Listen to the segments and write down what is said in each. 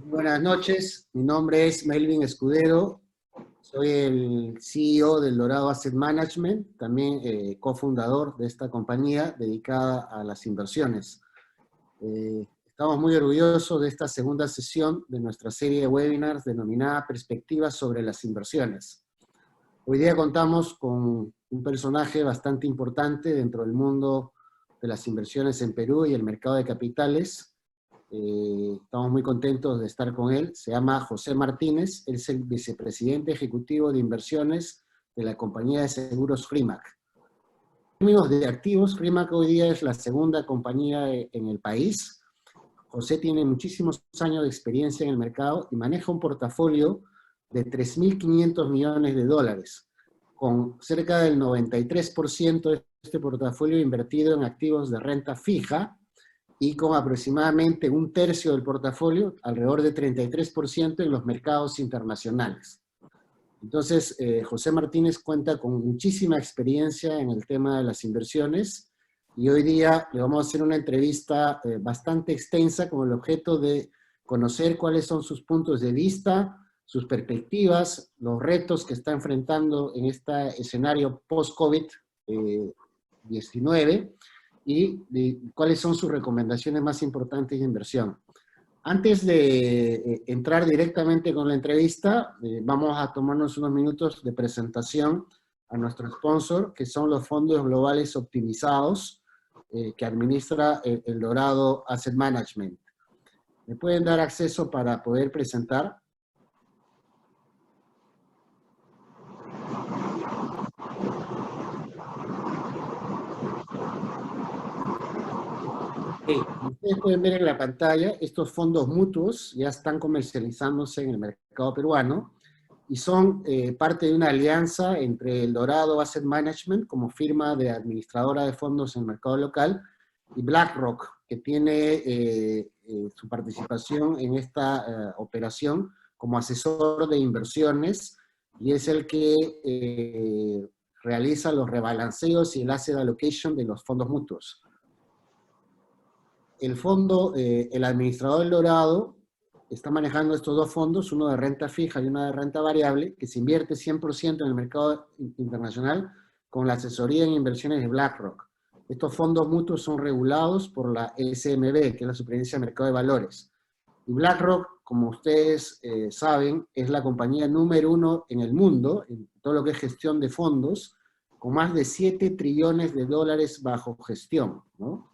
Buenas noches, mi nombre es Melvin Escudero, soy el CEO del Dorado Asset Management, también cofundador de esta compañía dedicada a las inversiones. Estamos muy orgullosos de esta segunda sesión de nuestra serie de webinars denominada Perspectivas sobre las inversiones. Hoy día contamos con un personaje bastante importante dentro del mundo de las inversiones en Perú y el mercado de capitales. Estamos muy contentos de estar con él. Se llama José Martínez, él es el vicepresidente ejecutivo de inversiones de la compañía de seguros Frimac. En términos de activos, Frimac hoy día es la segunda compañía en el país. José tiene muchísimos años de experiencia en el mercado y maneja un portafolio de 3.500 millones de dólares, con cerca del 93% de este portafolio invertido en activos de renta fija, y con aproximadamente un tercio del portafolio, alrededor de 33% en los mercados internacionales. Entonces, José Martínez cuenta con muchísima experiencia en el tema de las inversiones y hoy día le vamos a hacer una entrevista bastante extensa con el objeto de conocer cuáles son sus puntos de vista, sus perspectivas, los retos que está enfrentando en este escenario post-COVID-19 y cuáles son sus recomendaciones más importantes de inversión. Antes de entrar directamente con la entrevista, vamos a tomarnos unos minutos de presentación a nuestro sponsor, que son los fondos globales optimizados que administra el Dorado Asset Management. ¿Me pueden dar acceso para poder presentar? Como ustedes pueden ver en la pantalla, estos fondos mutuos ya están comercializándose en el mercado peruano y son parte de una alianza entre el Dorado Asset Management como firma de administradora de fondos en el mercado local y BlackRock, que tiene su participación en esta operación como asesor de inversiones y es el que realiza los rebalanceos y el asset allocation de los fondos mutuos. El fondo, el administrador del Dorado, está manejando estos dos fondos, uno de renta fija y uno de renta variable, que se invierte 100% en el mercado internacional con la asesoría en inversiones de BlackRock. Estos fondos mutuos son regulados por la SMB, que es la Superintendencia de Mercado de Valores. Y BlackRock, como ustedes saben, es la compañía número 1 en el mundo, en todo lo que es gestión de fondos, con más de 7 trillones de dólares bajo gestión, ¿no?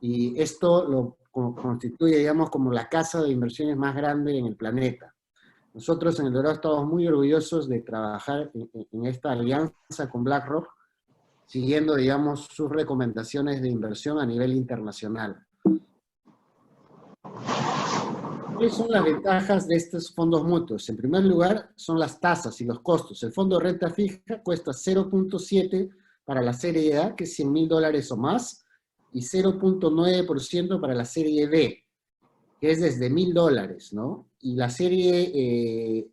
Y esto lo constituye, digamos, como la casa de inversiones más grande en el planeta. Nosotros en el Dorado estamos muy orgullosos de trabajar en esta alianza con BlackRock, siguiendo, digamos, sus recomendaciones de inversión a nivel internacional. ¿Cuáles son las ventajas de estos fondos mutuos? En primer lugar, son las tasas y los costos. El fondo de renta fija cuesta 0.7 para la serie A, que es $100.000 o más, y 0.9% para la serie B, que es desde $1.000, ¿no? Y la serie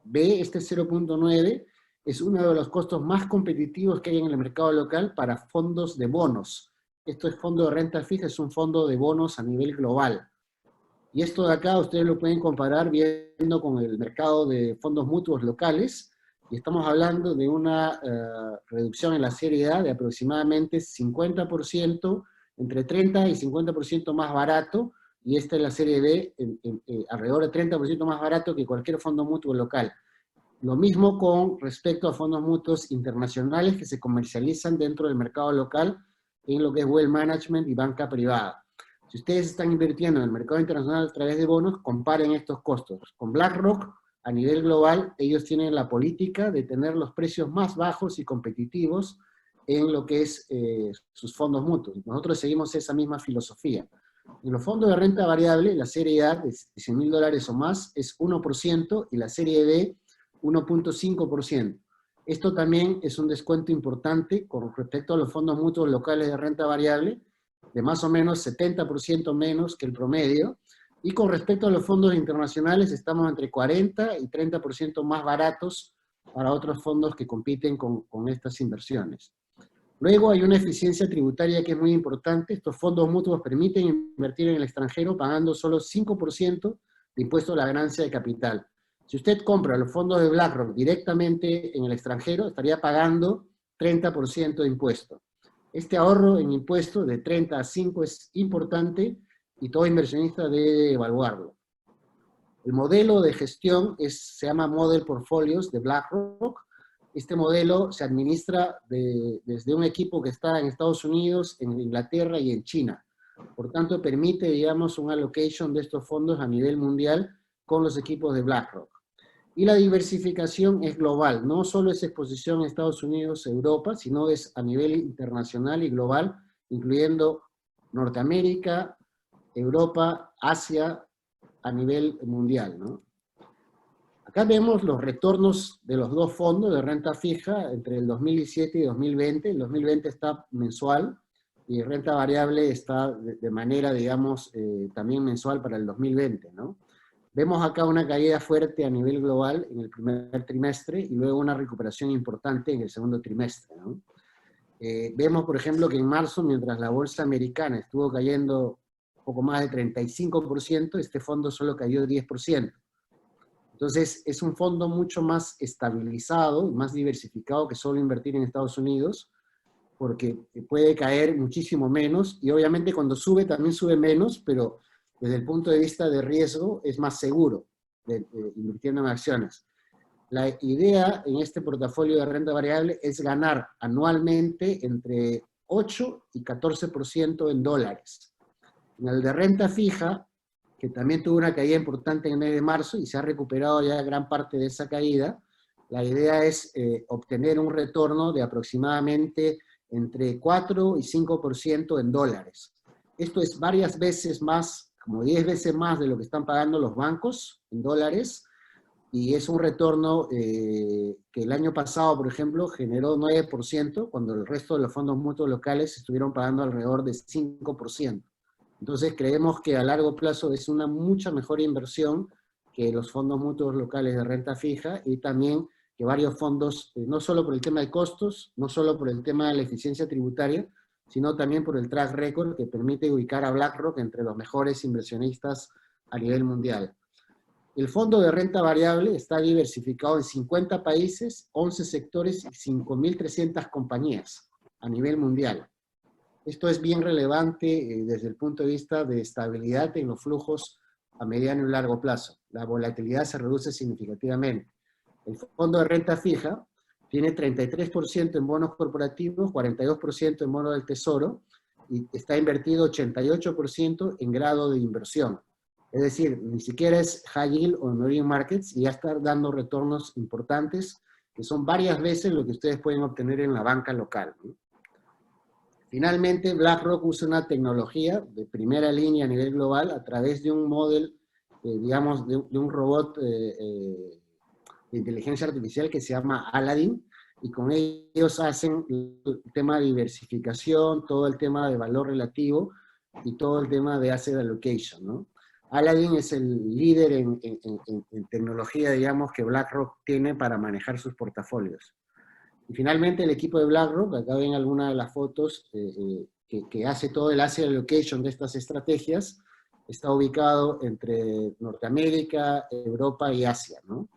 B, este 0.9, es uno de los costos más competitivos que hay en el mercado local para fondos de bonos. Esto es fondo de renta fija, es un fondo de bonos a nivel global. Y esto de acá ustedes lo pueden comparar viendo con el mercado de fondos mutuos locales, y estamos hablando de una reducción en la serie A de aproximadamente 50%, entre 30 y 50% más barato, y esta es la serie B, alrededor de 30% más barato que cualquier fondo mutuo local. Lo mismo con respecto a fondos mutuos internacionales que se comercializan dentro del mercado local en lo que es wealth management y banca privada. Si ustedes están invirtiendo en el mercado internacional a través de bonos, comparen estos costos. Con BlackRock, a nivel global, ellos tienen la política de tener los precios más bajos y competitivos en lo que es sus fondos mutuos. Nosotros seguimos esa misma filosofía. En los fondos de renta variable, la serie A de $100.000 o más es 1% y la serie B 1.5%. Esto también es un descuento importante con respecto a los fondos mutuos locales de renta variable, de más o menos 70% menos que el promedio, y con respecto a los fondos internacionales estamos entre 40 y 30% más baratos para otros fondos que compiten con estas inversiones. Luego hay una eficiencia tributaria que es muy importante. Estos fondos mutuos permiten invertir en el extranjero pagando solo 5% de impuesto a la ganancia de capital. Si usted compra los fondos de BlackRock directamente en el extranjero, estaría pagando 30% de impuesto. Este ahorro en impuestos de 30 a 5 es importante y todo inversionista debe evaluarlo. El modelo de gestión se llama Model Portfolios de BlackRock. Este modelo se administra desde un equipo que está en Estados Unidos, en Inglaterra y en China. Por tanto, permite, digamos, un allocation de estos fondos a nivel mundial con los equipos de BlackRock. Y la diversificación es global, no solo es exposición a Estados Unidos, Europa, sino es a nivel internacional y global, incluyendo Norteamérica, Europa, Asia, a nivel mundial, ¿no? Acá vemos los retornos de los dos fondos de renta fija entre el 2017 y 2020. El 2020 está mensual y renta variable está de manera, digamos, también mensual para el 2020, ¿no? Vemos acá una caída fuerte a nivel global en el primer trimestre y luego una recuperación importante en el segundo trimestre, ¿no? Vemos, por ejemplo, que en marzo, mientras la bolsa americana estuvo cayendo poco más de 35%, este fondo solo cayó 10%. Entonces, es un fondo mucho más estabilizado, más diversificado que solo invertir en Estados Unidos, porque puede caer muchísimo menos, y obviamente cuando sube también sube menos, pero desde el punto de vista de riesgo es más seguro invirtiendo en acciones. La idea en este portafolio de renta variable es ganar anualmente entre 8 y 14% en dólares. En el de renta fija, que también tuvo una caída importante en el mes de marzo y se ha recuperado ya gran parte de esa caída, la idea es obtener un retorno de aproximadamente entre 4 y 5% en dólares. Esto es varias veces más, como 10 veces más de lo que están pagando los bancos en dólares, y es un retorno que el año pasado, por ejemplo, generó 9%, cuando el resto de los fondos mutuos locales estuvieron pagando alrededor de 5%. Entonces creemos que a largo plazo es una mucha mejor inversión que los fondos mutuos locales de renta fija, y también que varios fondos, no solo por el tema de costos, no solo por el tema de la eficiencia tributaria, sino también por el track record que permite ubicar a BlackRock entre los mejores inversionistas a nivel mundial. El fondo de renta variable está diversificado en 50 países, 11 sectores y 5.300 compañías a nivel mundial. Esto es bien relevante desde el punto de vista de estabilidad en los flujos a mediano y largo plazo. La volatilidad se reduce significativamente. El fondo de renta fija tiene 33% en bonos corporativos, 42% en bonos del tesoro, y está invertido 88% en grado de inversión. Es decir, ni siquiera es high yield o emerging markets, y ya está dando retornos importantes, que son varias veces lo que ustedes pueden obtener en la banca local, ¿no? Finalmente, BlackRock usa una tecnología de primera línea a nivel global a través de un modelo, digamos, de un robot de inteligencia artificial que se llama Aladdin, y con ellos hacen el tema de diversificación, todo el tema de valor relativo y todo el tema de asset allocation, ¿no? Aladdin es el líder en tecnología, digamos, que BlackRock tiene para manejar sus portafolios. Y finalmente el equipo de BlackRock, acá ven algunas de las fotos que hace todo el asset allocation de estas estrategias, está ubicado entre Norteamérica, Europa y Asia, ¿no?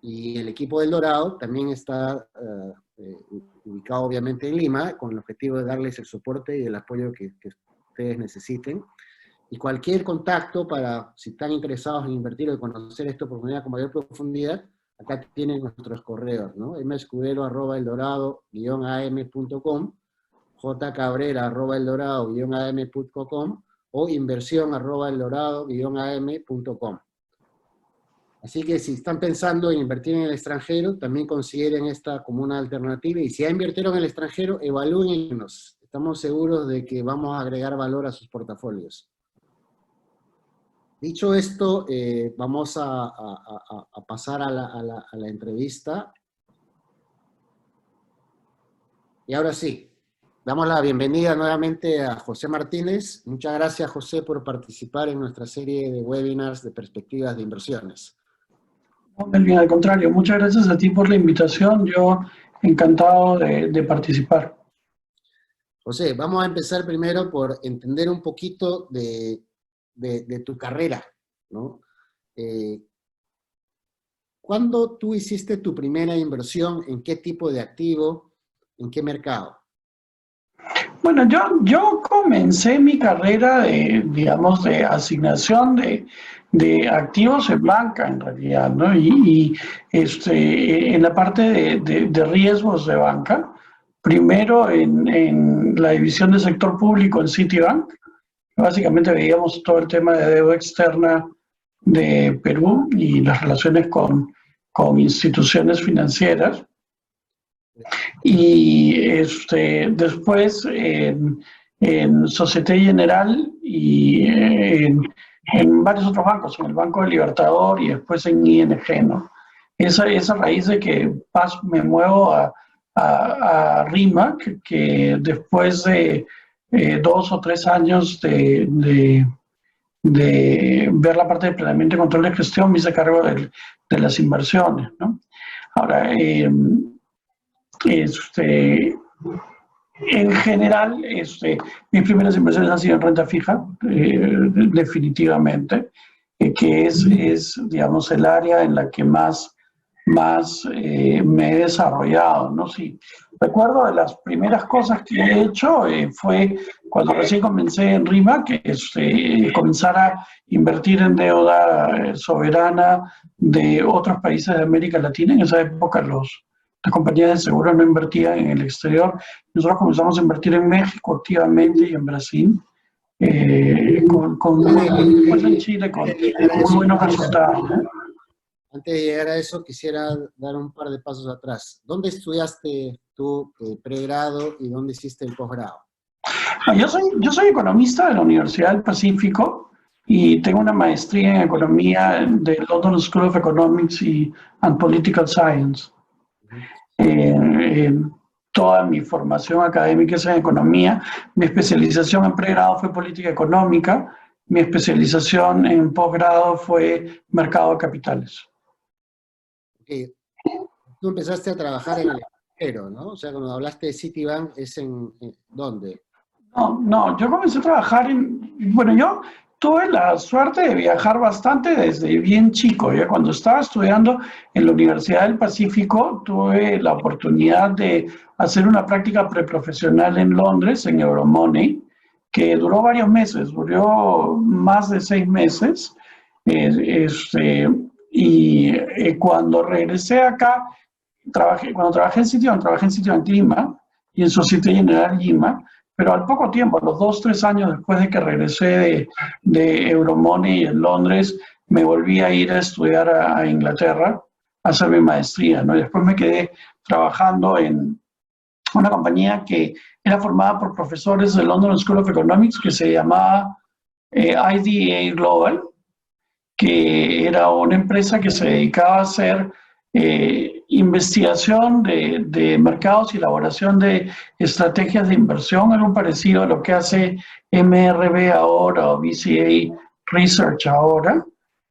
Y el equipo del Dorado también está ubicado obviamente en Lima, con el objetivo de darles el soporte y el apoyo que ustedes necesiten. Y cualquier contacto para, si están interesados en invertir o conocer esta oportunidad con mayor profundidad, acá tienen nuestros correos, ¿no? mescudero@eldorado-am.com, jcabrera@eldorado-am.com o inversión@eldorado-am.com. Así que si están pensando en invertir en el extranjero, también consideren esta como una alternativa. Y si ya invirtieron en el extranjero, evalúennos. Estamos seguros de que vamos a agregar valor a sus portafolios. Dicho esto, vamos a pasar a la entrevista. Y ahora sí, damos la bienvenida nuevamente a José Martínez. Muchas gracias, José, por participar en nuestra serie de webinars de perspectivas de inversiones. No, Melvin, al contrario, muchas gracias a ti por la invitación. Yo encantado de participar. José, vamos a empezar primero por entender un poquito de tu carrera, ¿no? Eh, ¿Cuándo tú hiciste tu primera inversión? ¿En qué tipo de activo? ¿En qué mercado? Bueno, yo comencé mi carrera de, digamos, de asignación de activos en banca, en realidad, ¿no? En la parte de riesgos de banca, primero en la división de sector público en Citibank. Básicamente veíamos todo el tema de deuda externa de Perú y las relaciones con instituciones financieras. Y después en Société Generale y en varios otros bancos, en el Banco del Libertador y después en ING, ¿no? Esa raíz de que me muevo a RIMAC, que después de 2 o 3 años de ver la parte de planeamiento y control de gestión, me hice cargo de las inversiones, ¿no? Ahora, en general, mis primeras inversiones han sido en renta fija, definitivamente, que digamos, el área en la que más me he desarrollado, ¿no? Sí, recuerdo de las primeras cosas que he hecho fue cuando recién comencé en RIMA, que comenzar a invertir en deuda soberana de otros países de América Latina. En esa época las compañías de seguro no invertían en el exterior. Nosotros comenzamos a invertir en México activamente y en Brasil, después en Chile con muy buenos resultados, ¿no? Antes de llegar a eso, quisiera dar un par de pasos atrás. ¿Dónde estudiaste tu pregrado y dónde hiciste el posgrado? Yo soy economista de la Universidad del Pacífico y tengo una maestría en economía de London School of Economics and Political Science. Toda mi formación académica es en economía. Mi especialización en pregrado fue política económica. Mi especialización en posgrado fue mercado de capitales. Okay. Tú empezaste a trabajar en el extranjero, ¿no? O sea, cuando hablaste de Citibank, ¿es en dónde? No, yo comencé a trabajar bueno, yo tuve la suerte de viajar bastante desde bien chico. Ya cuando estaba estudiando en la Universidad del Pacífico, tuve la oportunidad de hacer una práctica preprofesional en Londres, en Euromoney, que duró varios meses, duró más de 6 meses. Cuando regresé acá, cuando trabajé en Citibank Lima y en Société Generale Lima, pero al poco tiempo, a los 2 o 3 años después de que regresé de Euromoney en Londres, me volví a ir a estudiar a Inglaterra, a hacer mi maestría, ¿no? Y después me quedé trabajando en una compañía que era formada por profesores de London School of Economics, que se llamaba IDEA Global, que era una empresa que se dedicaba a hacer investigación de mercados y elaboración de estrategias de inversión, algo parecido a lo que hace MRB ahora o BCA Research ahora,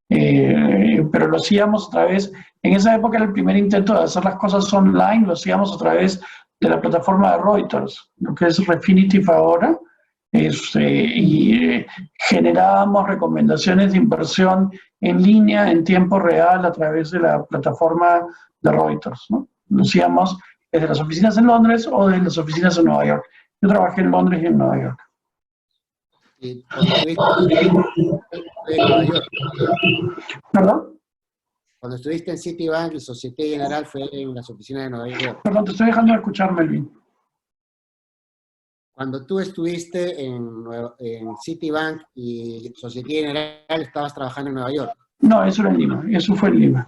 pero lo hacíamos a través, en esa época era el primer intento de hacer las cosas online, lo hacíamos a través de la plataforma de Reuters, lo que es Refinitiv ahora, generábamos recomendaciones de inversión en línea, en tiempo real, a través de la plataforma de Reuters, ¿no? Lo hacíamos desde las oficinas en Londres o desde las oficinas en Nueva York. Yo trabajé en Londres y en Nueva York. Y cuando estuviste en Nueva York. ¿Perdón? Cuando estuviste en Citibank y Société Generale fue en las oficinas de Nueva York. Perdón, te estoy dejando de escuchar, Melvin. Cuando tú estuviste en Citibank y Société Generale, estabas trabajando en Nueva York. No, eso era en Lima, eso fue en Lima.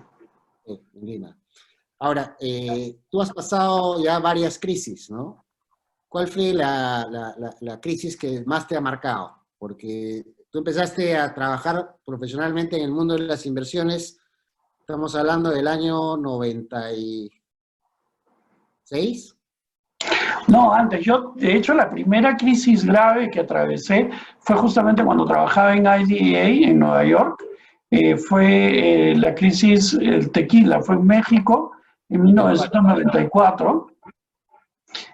En Lima. Ahora, tú has pasado ya varias crisis, ¿no? ¿Cuál fue la crisis que más te ha marcado? Porque tú empezaste a trabajar profesionalmente en el mundo de las inversiones, estamos hablando del año 96. No, antes. De hecho, la primera crisis grave que atravesé fue justamente cuando trabajaba en IDEA en Nueva York. Fue la crisis el tequila, fue en México en 1994,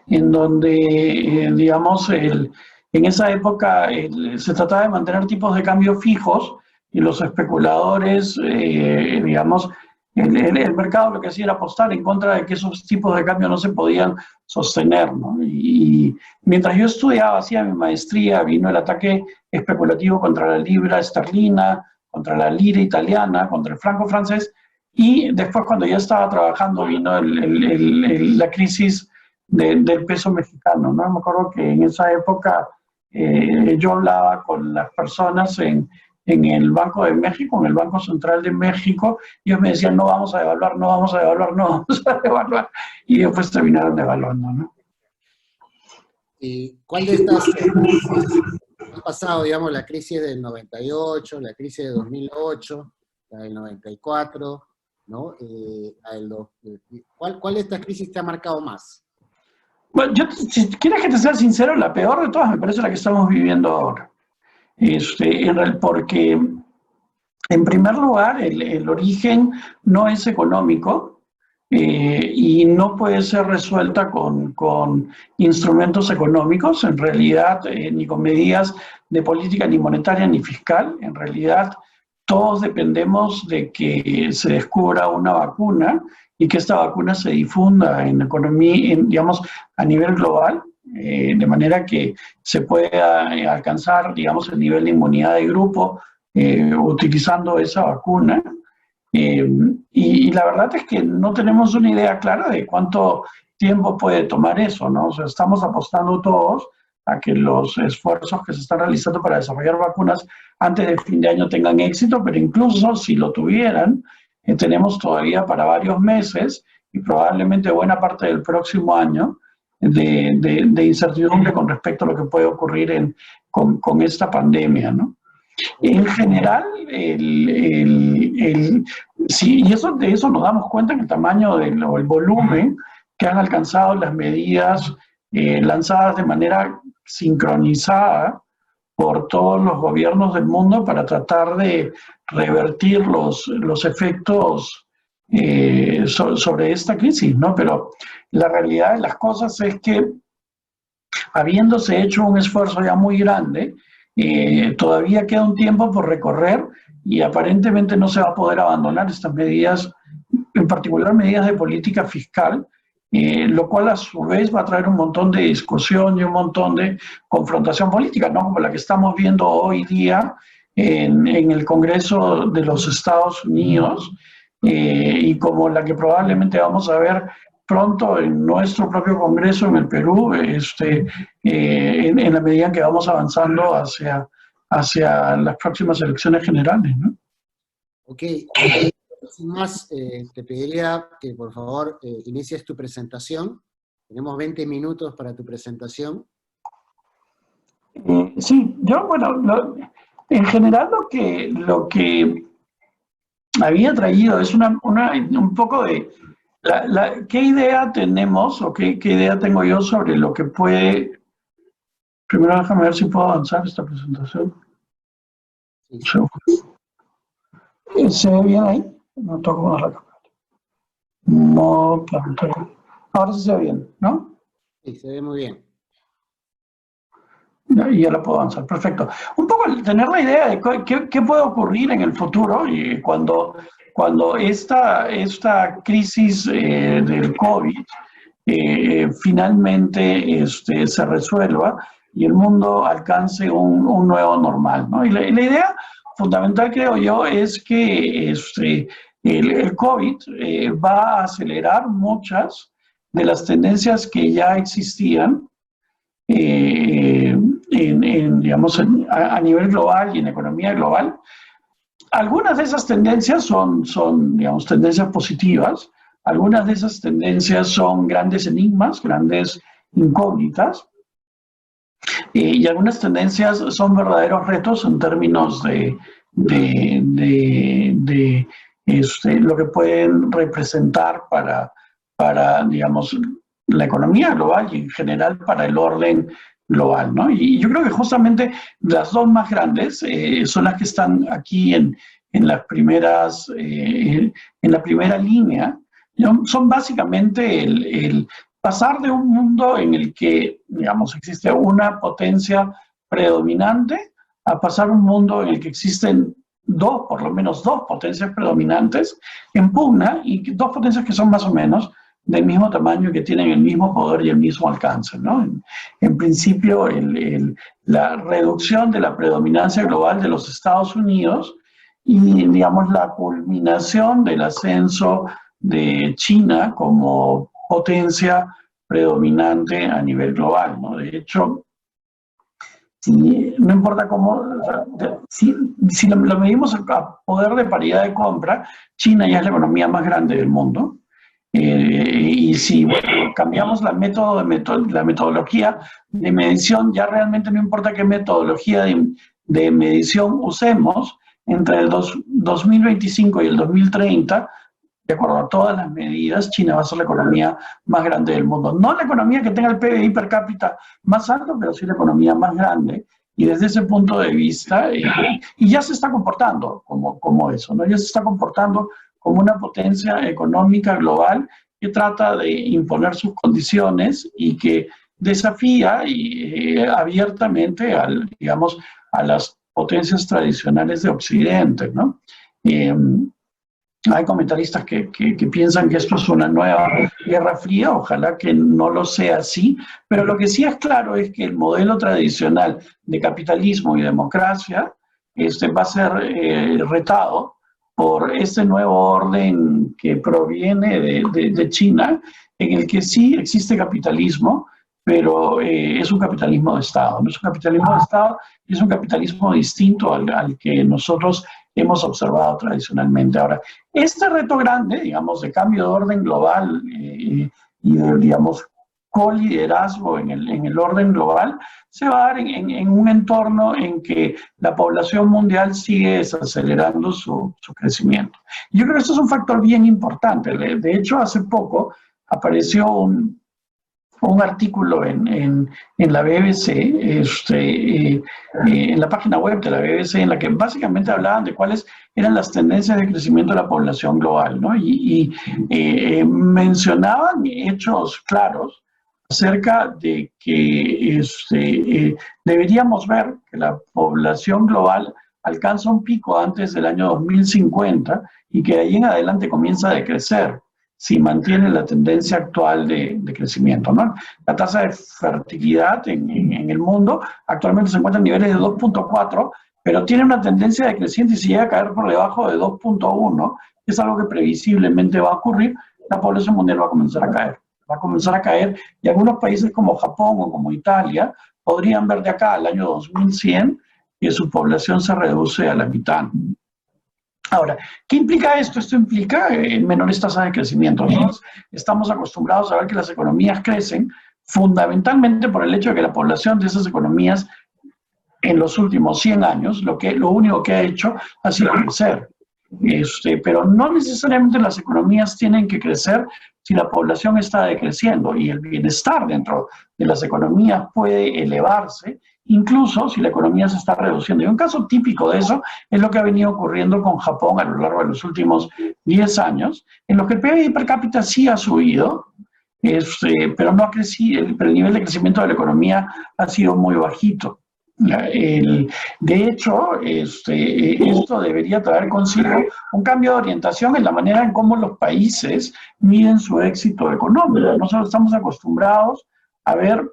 en donde, digamos, en esa época se trataba de mantener tipos de cambio fijos y los especuladores, digamos, el mercado lo que hacía era apostar en contra de que esos tipos de cambio no se podían sostener, ¿no? Y mientras yo estudiaba, hacía mi maestría, vino el ataque especulativo contra la libra esterlina, contra la lira italiana, contra el franco francés, y después cuando ya estaba trabajando vino la crisis del peso mexicano, ¿no? Me acuerdo que en esa época yo hablaba con las personas en el Banco de México, en el Banco Central de México, y ellos me decían, no vamos a devaluar, no vamos a devaluar, no vamos a devaluar, y después terminaron devaluando, ¿no? ¿Y cuál de estas crisis ha pasado, digamos, la crisis del 98, la crisis de 2008, la del 94, ¿no? ¿Cuál de estas crisis te ha marcado más? Bueno, yo, si quieres que te sea sincero, la peor de todas me parece la que estamos viviendo ahora. Porque, en primer lugar, el origen no es económico y no puede ser resuelta con instrumentos económicos, en realidad, ni con medidas de política ni monetaria ni fiscal. En realidad, todos dependemos de que se descubra una vacuna y que esta vacuna se difunda en economía, digamos, a nivel global, de manera que se pueda alcanzar, digamos, el nivel de inmunidad de grupo utilizando esa vacuna. Y la verdad es que no tenemos una idea clara de cuánto tiempo puede tomar eso, ¿no? O sea, estamos apostando todos a que los esfuerzos que se están realizando para desarrollar vacunas antes de fin de año tengan éxito, pero incluso si lo tuvieran, tenemos todavía para varios meses y probablemente buena parte del próximo año de incertidumbre con respecto a lo que puede ocurrir con esta pandemia, ¿no? En general, sí, y de eso nos damos cuenta en el tamaño o el volumen que han alcanzado las medidas lanzadas de manera sincronizada por todos los gobiernos del mundo para tratar de revertir los efectos sobre esta crisis, ¿no? Pero la realidad de las cosas es que, habiéndose hecho un esfuerzo ya muy grande, todavía queda un tiempo por recorrer y aparentemente no se va a poder abandonar estas medidas, en particular medidas de política fiscal, lo cual a su vez va a traer un montón de discusión y un montón de confrontación política, ¿no? Como la que estamos viendo hoy día en el Congreso de los Estados Unidos y como la que probablemente vamos a ver pronto en nuestro propio Congreso en el Perú, en la medida en que vamos avanzando hacia las próximas elecciones generales, ¿no? Ok, sin más, te pediría que por favor inicies tu presentación. Tenemos 20 minutos para tu presentación. Sí, yo, bueno, en general lo que había traído es un poco de qué idea tenemos o qué idea tengo yo sobre lo que puede. Primero déjame ver si puedo avanzar esta presentación. Sí. ¿Se ve bien ahí? No toco más la cámara. No, pantalla. Ahora sí se ve bien, ¿no? Sí, se ve muy bien. Y ya la puedo avanzar, perfecto. Un poco tener la idea de qué puede ocurrir en el futuro y cuando esta crisis del COVID finalmente se resuelva y el mundo alcance un nuevo normal, ¿no? Y la idea fundamental, creo yo, es que el COVID va a acelerar muchas de las tendencias que ya existían digamos, a nivel global y en economía global. Algunas de esas tendencias son, digamos, tendencias positivas. Algunas de esas tendencias son grandes enigmas, grandes incógnitas. Y algunas tendencias son verdaderos retos en términos de lo que pueden representar para, digamos, la economía global y en general para el orden global, ¿no? Y yo creo que justamente las dos más grandes son las que están aquí en las primeras, en la primera línea, ¿no? Son básicamente el pasar de un mundo en el que, digamos, existe una potencia predominante a pasar a un mundo en el que existen por lo menos dos potencias predominantes en pugna, y dos potencias que son más o menos del mismo tamaño, que tienen el mismo poder y el mismo alcance, ¿no? En principio, la reducción de la predominancia global de los Estados Unidos y, digamos, la culminación del ascenso de China como potencia predominante a nivel global, ¿no? De hecho, no importa cómo, o sea, si lo medimos a poder de paridad de compra, China ya es la economía más grande del mundo. Y si cambiamos la metodología de medición, ya realmente no importa qué metodología de medición usemos, entre el 2025 y el 2030, de acuerdo a todas las medidas, China va a ser la economía más grande del mundo. No la economía que tenga el PBI per cápita más alto, pero sí la economía más grande. Y desde ese punto de vista, y ya se está comportando como eso, ¿no? Ya se está comportando como una potencia económica global que trata de imponer sus condiciones y que desafía abiertamente digamos, a las potencias tradicionales de Occidente, ¿no? Hay comentaristas que piensan que esto es una nueva guerra fría, ojalá que no lo sea así, pero lo que sí es claro es que el modelo tradicional de capitalismo y democracia va a ser retado por este nuevo orden que proviene de China, en el que sí existe capitalismo, pero es un capitalismo de Estado. No es un capitalismo de Estado, es un capitalismo distinto al que nosotros hemos observado tradicionalmente. Ahora, este reto grande, digamos, de cambio de orden global y de, digamos, co-liderazgo en el orden global, se va a dar en un entorno en que la población mundial sigue desacelerando su crecimiento. Yo creo que esto es un factor bien importante. De hecho, hace poco apareció un artículo en la BBC, en la página web de la BBC, en la que básicamente hablaban de cuáles eran las tendencias de crecimiento de la población global, ¿no? Y mencionaban hechos claros acerca de que deberíamos ver que la población global alcanza un pico antes del año 2050 y que de ahí en adelante comienza a decrecer si mantiene la tendencia actual de crecimiento, ¿no? La tasa de fertilidad en el mundo actualmente se encuentra en niveles de 2.4, pero tiene una tendencia decreciente, y si llega a caer por debajo de 2.1, que es algo que previsiblemente va a ocurrir, la población mundial va a comenzar a caer. Va a comenzar a caer, y algunos países como Japón o como Italia podrían ver de acá al año 2100 que su población se reduce a la mitad. Ahora, ¿qué implica esto? Esto implica menores tasas de crecimiento. Nosotros estamos acostumbrados a ver que las economías crecen fundamentalmente por el hecho de que la población de esas economías en los últimos 100 años, lo único que ha hecho ha sido crecer. Pero no necesariamente las economías tienen que crecer si la población está decreciendo, y el bienestar dentro de las economías puede elevarse incluso si la economía se está reduciendo. Y un caso típico de eso es lo que ha venido ocurriendo con Japón a lo largo de los últimos 10 años, en los que el PIB per cápita sí ha subido, pero no ha crecido, pero el nivel de crecimiento de la economía ha sido muy bajito. De hecho, esto debería traer consigo un cambio de orientación en la manera en cómo los países miden su éxito económico. Nosotros estamos acostumbrados a ver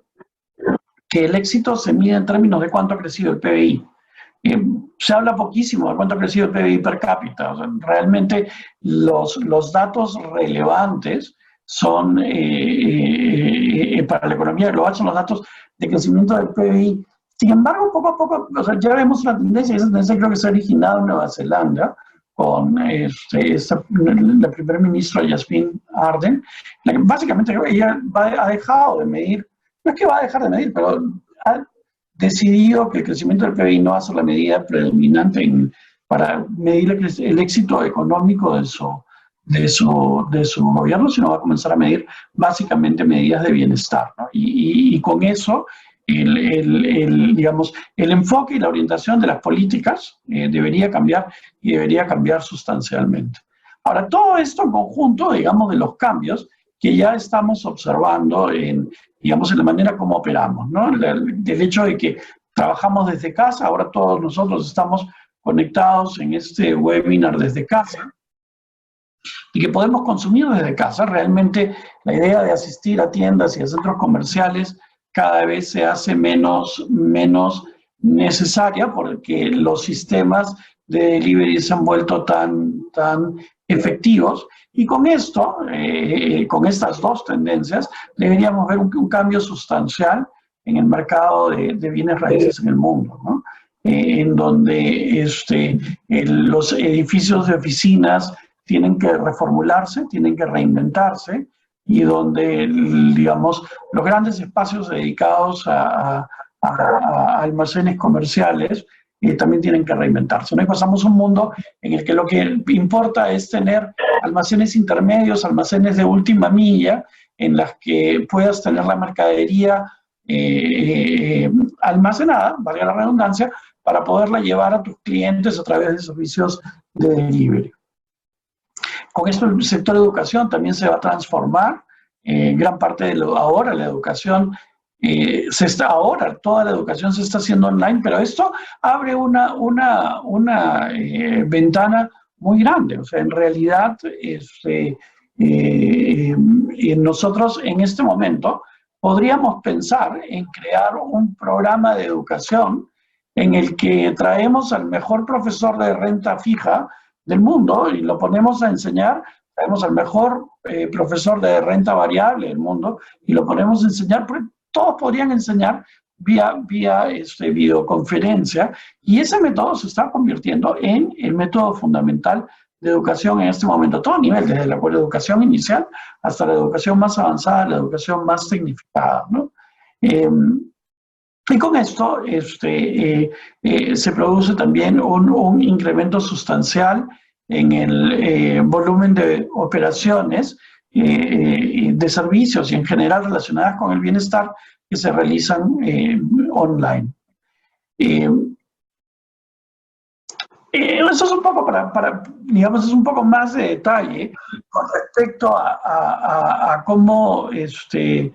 que el éxito se mide en términos de cuánto ha crecido el PBI. Se habla poquísimo de cuánto ha crecido el PBI per cápita. O sea, realmente los datos relevantes son, para la economía global, son los datos de crecimiento del PBI. Sin embargo, poco a poco, o sea, ya vemos una tendencia, y esa tendencia creo que se ha originado en Nueva Zelanda, con la primera ministra Jacinda Ardern, la que básicamente ella ha dejado de medir, no es que va a dejar de medir, pero ha decidido que el crecimiento del PBI no va a ser la medida predominante para medir el éxito económico de su gobierno, sino va a comenzar a medir básicamente medidas de bienestar, ¿no? Y con eso digamos, el enfoque y la orientación de las políticas debería cambiar, y debería cambiar sustancialmente. Ahora, todo esto en conjunto, digamos, de los cambios que ya estamos observando digamos, en la manera como operamos, ¿no? Del hecho de que trabajamos desde casa, ahora todos nosotros estamos conectados en este webinar desde casa y que podemos consumir desde casa. Realmente la idea de asistir a tiendas y a centros comerciales cada vez se hace menos necesaria porque los sistemas de delivery se han vuelto tan efectivos. Y con esto, con estas dos tendencias, deberíamos ver un cambio sustancial en el mercado de bienes raíces en el mundo, ¿no? En donde los edificios de oficinas tienen que reformularse, tienen que reinventarse, y donde, digamos, los grandes espacios dedicados a almacenes comerciales también tienen que reinventarse, ¿no? Y pasamos a un mundo en el que lo que importa es tener almacenes intermedios, almacenes de última milla, en las que puedas tener la mercadería almacenada, valga la redundancia, para poderla llevar a tus clientes a través de servicios de delivery. Con esto el sector de educación también se va a transformar. Gran parte de ahora la educación ahora toda la educación se está haciendo online, pero esto abre una ventana muy grande. O sea, en realidad nosotros en este momento podríamos pensar en crear un programa de educación en el que traemos al mejor profesor de renta fija del mundo y lo ponemos a enseñar. Traemos al mejor profesor de renta variable del mundo y lo ponemos a enseñar. Todos podrían enseñar vía videoconferencia, y ese método se está convirtiendo en el método fundamental de educación en este momento, a todo nivel, desde la educación inicial hasta la educación más avanzada, la educación más tecnificada, ¿no? Y con esto se produce también un incremento sustancial en el volumen de operaciones de servicios y en general relacionadas con el bienestar que se realizan online. Eso es un poco digamos, es un poco más de detalle con respecto a cómo se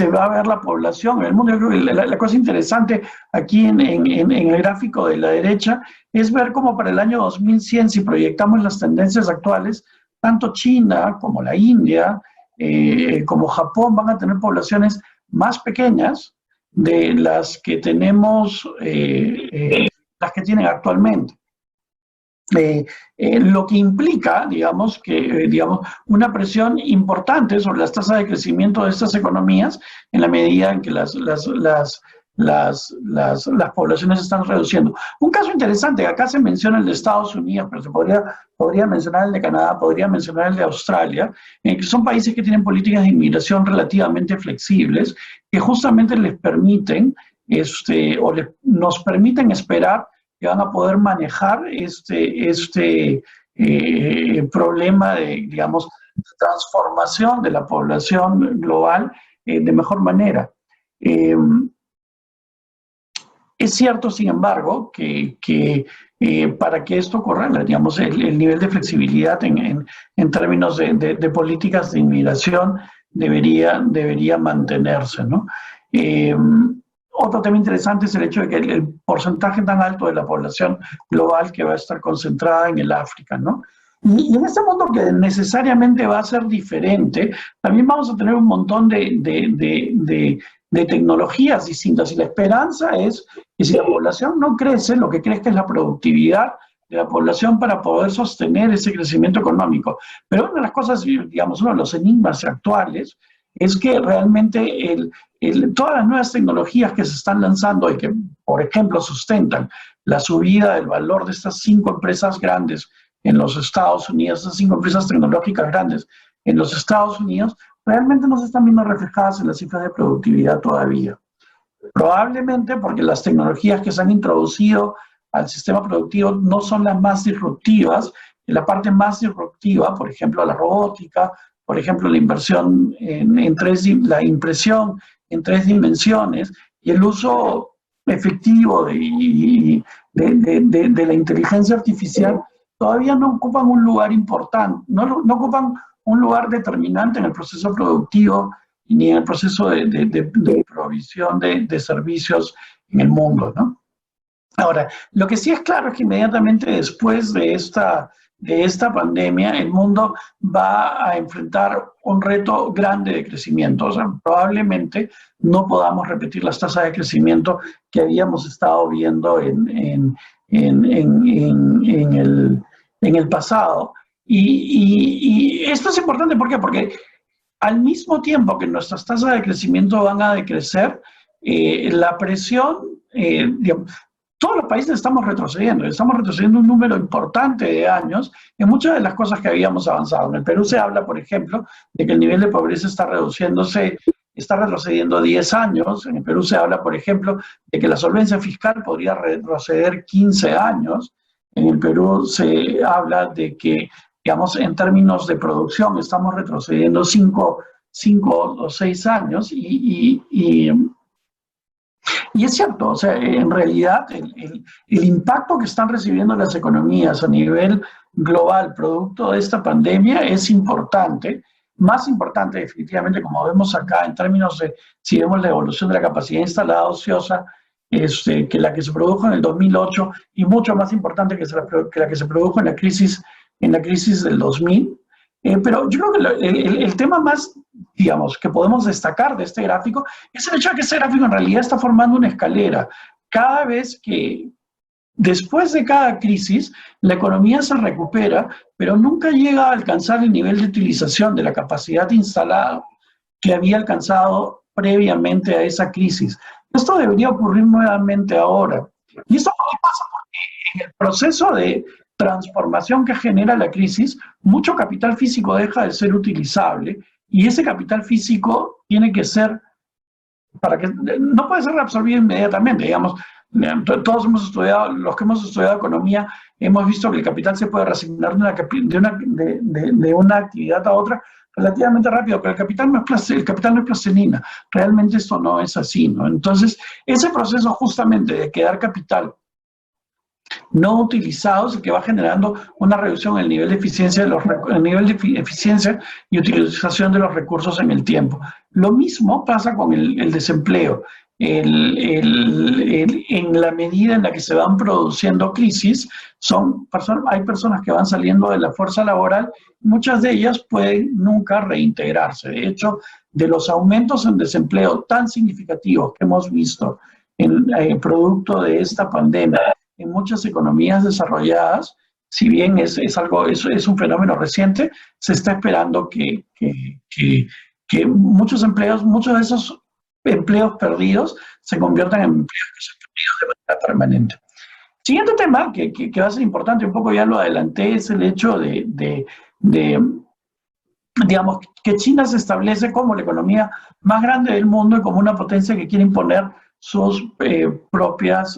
va a ver la población en el mundo. Yo creo que la cosa interesante aquí en el gráfico de la derecha es ver cómo para el año 2100, si proyectamos las tendencias actuales, tanto China como la India, como Japón, van a tener poblaciones más pequeñas de las que tenemos, las que tienen actualmente. Lo que implica, digamos, una presión importante sobre las tasas de crecimiento de estas economías en la medida en que las poblaciones están reduciendo. Un caso interesante, acá se menciona el de Estados Unidos, pero se podría mencionar el de Canadá, podría mencionar el de Australia, que son países que tienen políticas de inmigración relativamente flexibles, que justamente les permiten, nos permiten esperar que van a poder manejar este problema de, digamos, transformación de la población global de mejor manera. Es cierto, sin embargo, que para que esto ocurra, digamos, el nivel de flexibilidad en términos de políticas de inmigración debería mantenerse, ¿no? Otro tema interesante es el hecho de que el porcentaje tan alto de la población global que va a estar concentrada en el África, ¿no? Y en este mundo que necesariamente va a ser diferente, también vamos a tener un montón de tecnologías distintas, y la esperanza es que si la población no crece, lo que crezca es la productividad de la población para poder sostener ese crecimiento económico. Pero una de las cosas, digamos, uno de los enigmas actuales es que realmente todas las nuevas tecnologías que se están lanzando y que, por ejemplo, sustentan la subida del valor de estas 5 empresas grandes en los Estados Unidos, estas 5 empresas tecnológicas grandes en los Estados Unidos, realmente no se están viendo reflejadas en las cifras de productividad todavía. Probablemente porque las tecnologías que se han introducido al sistema productivo no son las más disruptivas. En la parte más disruptiva, por ejemplo, la robótica, por ejemplo, la impresión en 3 dimensiones y el uso efectivo de la inteligencia artificial todavía no ocupan un lugar importante, no ocupan un lugar determinante en el proceso productivo ni en el proceso de provisión de servicios en el mundo, ¿no? Ahora, lo que sí es claro es que inmediatamente después de esta pandemia, el mundo va a enfrentar un reto grande de crecimiento. O sea, probablemente no podamos repetir las tasas de crecimiento que habíamos estado viendo en el pasado. Y esto es importante, ¿por qué? Porque al mismo tiempo que nuestras tasas de crecimiento van a decrecer, la presión, digamos, todos los países estamos retrocediendo un número importante de años en muchas de las cosas que habíamos avanzado. En el Perú se habla, por ejemplo, de que el nivel de pobreza está reduciéndose, está retrocediendo 10 años. En el Perú se habla, por ejemplo, de que la solvencia fiscal podría retroceder 15 años. En el Perú se habla de que, digamos, en términos de producción estamos retrocediendo 5 o 6 años y es cierto, o sea, en realidad el impacto que están recibiendo las economías a nivel global producto de esta pandemia es importante, más importante definitivamente, como vemos acá, en términos de, si vemos la evolución de la capacidad instalada ociosa, que la que se produjo en el 2008 y mucho más importante que la que se produjo en la crisis del 2000. Pero yo creo que el tema más, digamos, que podemos destacar de este gráfico es el hecho de que este gráfico en realidad está formando una escalera. Cada vez que, después de cada crisis, la economía se recupera, pero nunca llega a alcanzar el nivel de utilización de la capacidad instalada que había alcanzado previamente a esa crisis. Esto debería ocurrir nuevamente ahora. ¿Y esto por qué pasa? Porque en el proceso de transformación que genera la crisis, mucho capital físico deja de ser utilizable y ese capital físico tiene que ser, no puede ser reabsorbido inmediatamente, digamos. Todos hemos estudiado, los que hemos estudiado economía, hemos visto que el capital se puede reasignar de una actividad a otra relativamente rápido, pero el capital no es plastilina. Realmente esto no es así, ¿no? Entonces, ese proceso justamente de quedar capital no utilizados y que va generando una reducción en el nivel de eficiencia, eficiencia y utilización de los recursos en el tiempo. Lo mismo pasa con el desempleo. En la medida en la que se van produciendo crisis, hay personas que van saliendo de la fuerza laboral, muchas de ellas pueden nunca reintegrarse. De hecho, de los aumentos en desempleo tan significativos que hemos visto en producto de esta pandemia, en muchas economías desarrolladas, si bien es un fenómeno reciente, se está esperando que muchos de esos empleos perdidos se conviertan en empleos que son perdidos de manera permanente. Siguiente tema que va a ser importante, un poco ya lo adelanté, es el hecho digamos, que China se establece como la economía más grande del mundo y como una potencia que quiere imponer sus propias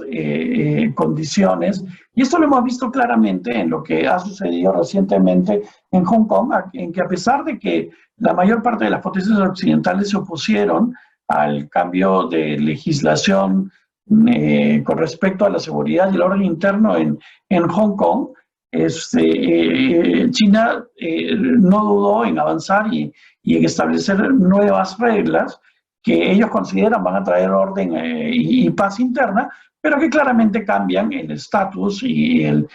condiciones. Y esto lo hemos visto claramente en lo que ha sucedido recientemente en Hong Kong, en que a pesar de que la mayor parte de las potencias occidentales se opusieron al cambio de legislación con respecto a la seguridad y el orden interno en Hong Kong, China no dudó en avanzar y en establecer nuevas reglas que ellos consideran van a traer orden y paz interna, pero que claramente cambian el estatus y el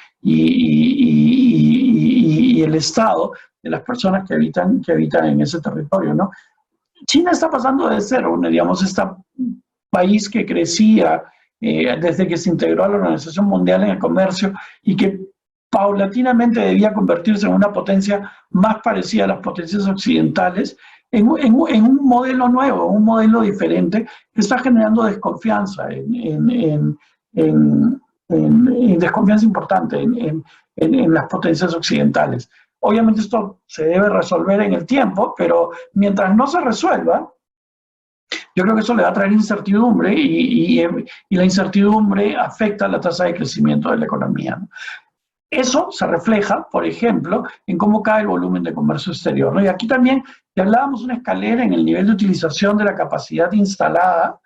estado de las personas que habitan en ese territorio, ¿no? China está pasando de ser, digamos, este país que crecía desde que se integró a la Organización Mundial en el Comercio y que paulatinamente debía convertirse en una potencia más parecida a las potencias occidentales, en un modelo nuevo, un modelo diferente, que está generando desconfianza, desconfianza importante en las potencias occidentales. Obviamente esto se debe resolver en el tiempo, pero mientras no se resuelva, yo creo que eso le va a traer incertidumbre y la incertidumbre afecta la tasa de crecimiento de la economía, ¿no? Eso se refleja, por ejemplo, en cómo cae el volumen de comercio exterior, ¿no? Y aquí también le hablábamos de una escalera en el nivel de utilización de la capacidad instalada.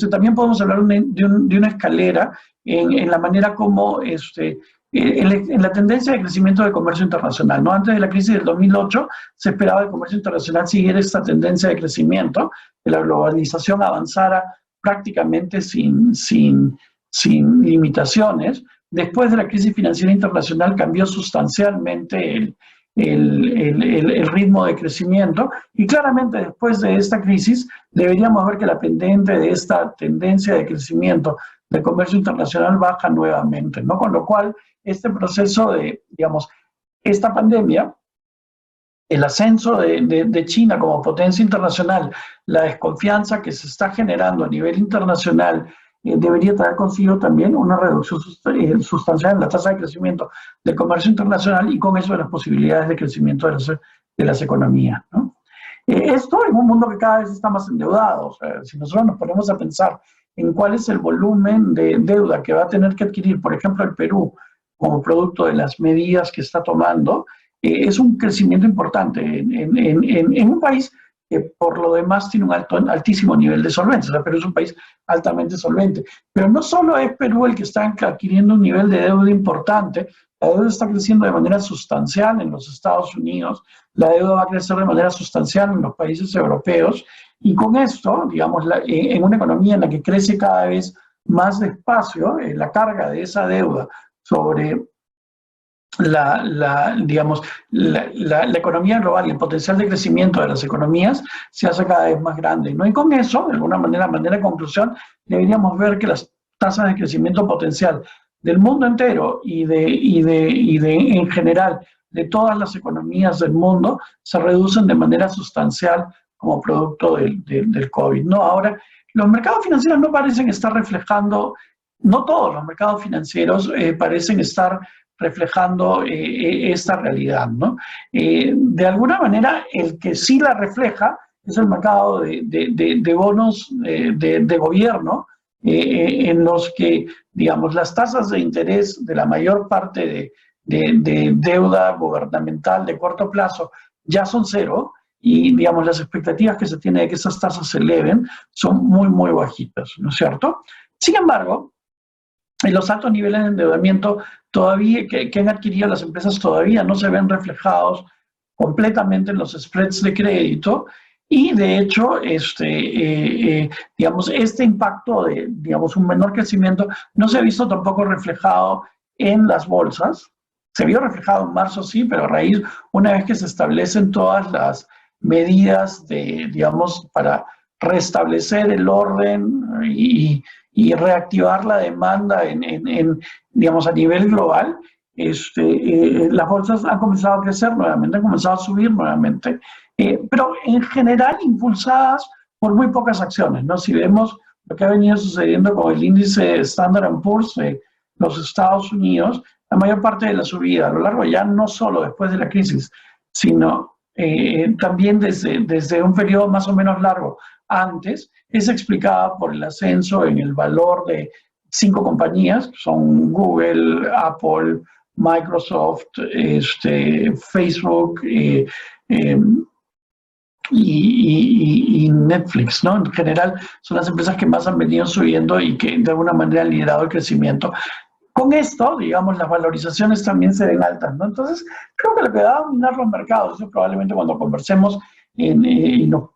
También podemos hablar de una escalera en la manera como, en la tendencia de crecimiento del comercio internacional, ¿no? Antes de la crisis del 2008 se esperaba que el comercio internacional siguiera esta tendencia de crecimiento, que la globalización avanzara prácticamente sin sin limitaciones. Después de la crisis financiera internacional cambió sustancialmente el ritmo de crecimiento, y claramente después de esta crisis deberíamos ver que la pendiente de esta tendencia de crecimiento del comercio internacional baja nuevamente, ¿no? Con lo cual, este proceso de, digamos, esta pandemia, el ascenso de China como potencia internacional, la desconfianza que se está generando a nivel internacional, debería traer consigo también una reducción sustancial en la tasa de crecimiento del comercio internacional y con eso de las posibilidades de crecimiento de las economías, ¿no? Esto en un mundo que cada vez está más endeudado. O sea, si nosotros nos ponemos a pensar en cuál es el volumen de deuda que va a tener que adquirir, por ejemplo, el Perú, como producto de las medidas que está tomando, es un crecimiento importante en un país que por lo demás tiene un altísimo nivel de solvencia. O sea, Perú es un país altamente solvente. Pero no solo es Perú el que está adquiriendo un nivel de deuda importante, la deuda está creciendo de manera sustancial en los Estados Unidos, la deuda va a crecer de manera sustancial en los países europeos, y con esto, digamos, en una economía en la que crece cada vez más despacio, la carga de esa deuda sobre digamos, la economía global y el potencial de crecimiento de las economías se hace cada vez más grande, ¿no? Y con eso, de alguna manera de conclusión, deberíamos ver que las tasas de crecimiento potencial del mundo entero en general de todas las economías del mundo se reducen de manera sustancial como producto del COVID, ¿no? Ahora, los mercados financieros no parecen estar reflejando, no todos los mercados financieros parecen estar reflejando esta realidad, ¿no? De alguna manera, el que sí la refleja es el mercado de bonos de gobierno, en los que, digamos, las tasas de interés de la mayor parte de deuda gubernamental de corto plazo ya son cero, y, digamos, las expectativas que se tiene de que esas tasas se eleven son muy, muy bajitas, ¿no es cierto? Sin embargo, en los altos niveles de endeudamiento todavía que han adquirido las empresas todavía no se ven reflejados completamente en los spreads de crédito, y de hecho, digamos, este impacto de, digamos, un menor crecimiento no se ha visto tampoco reflejado en las bolsas. Se vio reflejado en marzo, sí, pero a raíz, una vez que se establecen todas las medidas digamos, para restablecer el orden y reactivar la demanda digamos, a nivel global, las bolsas han comenzado a crecer nuevamente, han comenzado a subir nuevamente, pero en general impulsadas por muy pocas acciones, ¿no? Si vemos lo que ha venido sucediendo con el índice Standard & Poor's de los Estados Unidos, la mayor parte de la subida a lo largo, ya no solo después de la crisis, sino también desde un periodo más o menos largo antes, es explicada por el ascenso en el valor de 5 compañías, son Google, Apple, Microsoft, Facebook y Netflix, ¿no? En general son las empresas que más han venido subiendo y que de alguna manera han liderado el crecimiento. Con esto, digamos, las valorizaciones también se ven altas, ¿no? Entonces, creo que lo que va a dominar los mercados, eso probablemente cuando conversemos y nos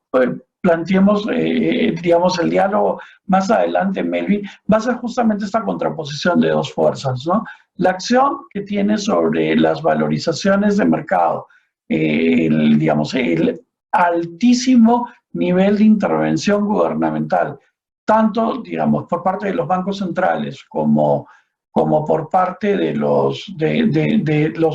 planteemos, digamos, el diálogo más adelante, Melvin, va a ser justamente esta contraposición de dos fuerzas, ¿no? La acción que tiene sobre las valorizaciones de mercado, digamos, el altísimo nivel de intervención gubernamental, tanto, digamos, por parte de los bancos centrales como por parte de los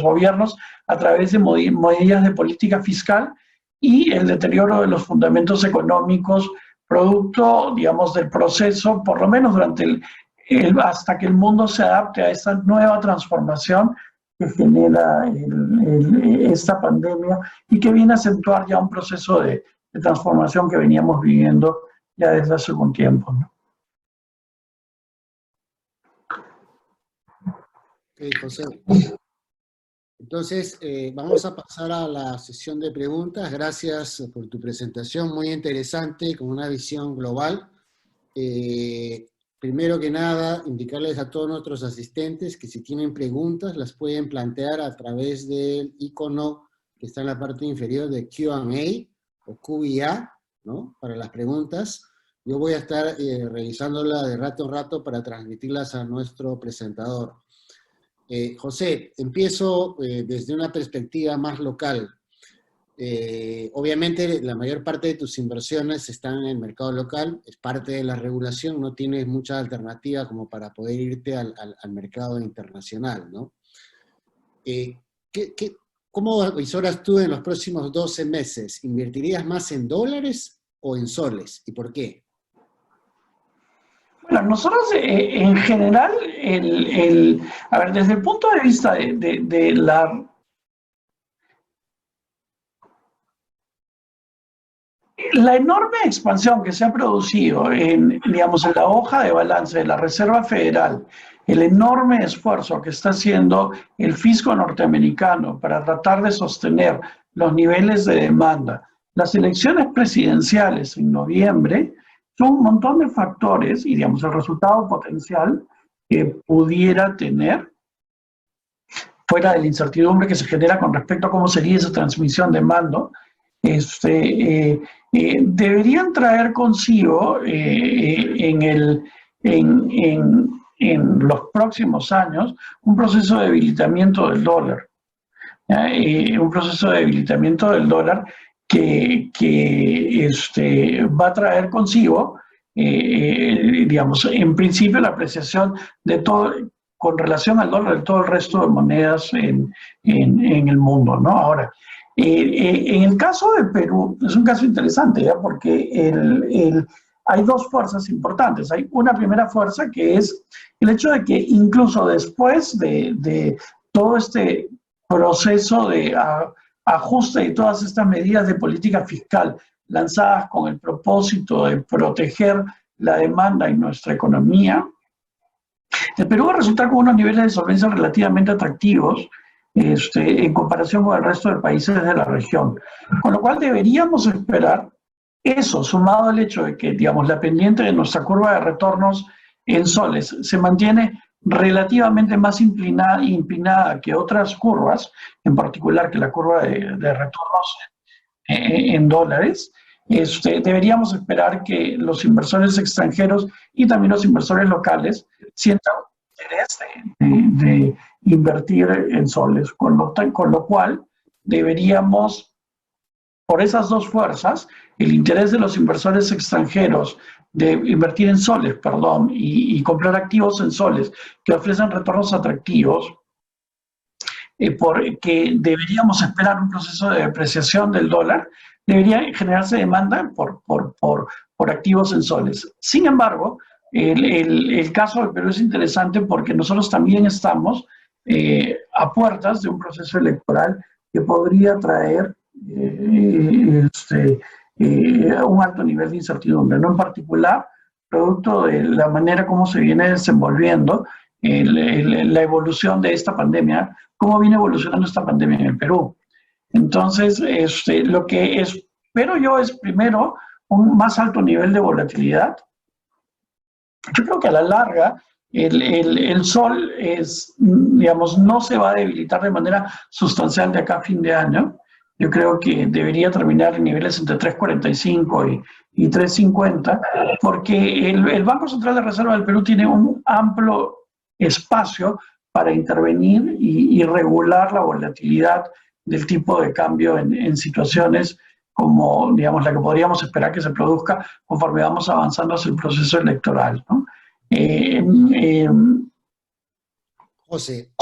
gobiernos a través de medidas de política fiscal, y el deterioro de los fundamentos económicos producto, digamos, del proceso, por lo menos durante hasta que el mundo se adapte a esta nueva transformación que genera esta pandemia y que viene a acentuar ya un proceso de transformación que veníamos viviendo ya desde hace algún tiempo, ¿no? Okay, José. Entonces, vamos a pasar a la sesión de preguntas. Gracias por tu presentación, muy interesante, con una visión global. Primero que nada, indicarles a todos nuestros asistentes que si tienen preguntas, las pueden plantear a través del icono que está en la parte inferior de Q&A o QA, ¿no? Para las preguntas. Yo voy a estar revisándola de rato en rato para transmitirlas a nuestro presentador. José, empiezo desde una perspectiva más local. Obviamente la mayor parte de tus inversiones están en el mercado local, es parte de la regulación, no tienes mucha alternativa como para poder irte al mercado internacional, ¿no? ¿Cómo visoras tú en los próximos 12 meses? ¿Invertirías más en dólares o en soles? ¿Y por qué? Bueno, nosotros en general, a ver, desde el punto de vista de la enorme expansión que se ha producido digamos, en la hoja de balance de la Reserva Federal, el enorme esfuerzo que está haciendo el fisco norteamericano para tratar de sostener los niveles de demanda, las elecciones presidenciales en noviembre, son un montón de factores y, digamos, el resultado potencial que pudiera tener, fuera de la incertidumbre que se genera con respecto a cómo sería esa transmisión de mando, deberían traer consigo en los próximos años un proceso de debilitamiento del dólar. Un proceso de debilitamiento del dólar que va a traer consigo, digamos, en principio la apreciación de todo, con relación al dólar, de todo el resto de monedas en el mundo, ¿no? Ahora, en el caso de Perú, es un caso interesante, ¿ya? Porque hay dos fuerzas importantes. Hay una primera fuerza que es el hecho de que incluso después de todo este proceso de ajuste y todas estas medidas de política fiscal lanzadas con el propósito de proteger la demanda y nuestra economía, el Perú va a resultar con unos niveles de solvencia relativamente atractivos en comparación con el resto de países de la región. Con lo cual deberíamos esperar eso, sumado al hecho de que, digamos, la pendiente de nuestra curva de retornos en soles se mantiene relativamente más inclinada que otras curvas, en particular que la curva de retornos en dólares, deberíamos esperar que los inversores extranjeros y también los inversores locales sientan interés de invertir en soles, con lo cual deberíamos, por esas dos fuerzas, el interés de los inversores extranjeros de invertir en soles, perdón, y comprar activos en soles que ofrecen retornos atractivos, porque deberíamos esperar un proceso de depreciación del dólar, debería generarse demanda por activos en soles. Sin embargo, el caso del Perú es interesante porque nosotros también estamos a puertas de un proceso electoral que podría traer un alto nivel de incertidumbre, ¿no? En particular, producto de la manera como se viene desenvolviendo la evolución de esta pandemia, cómo viene evolucionando esta pandemia en el Perú. Entonces, lo que espero yo es, primero, un más alto nivel de volatilidad. Yo creo que a la larga el sol digamos, no se va a debilitar de manera sustancial de acá a fin de año. Yo creo que debería terminar en niveles entre 3.45 y 3.50, porque el Banco Central de Reserva del Perú tiene un amplio espacio para intervenir y regular la volatilidad del tipo de cambio en situaciones como, digamos, la que podríamos esperar que se produzca conforme vamos avanzando hacia el proceso electoral, ¿no? José,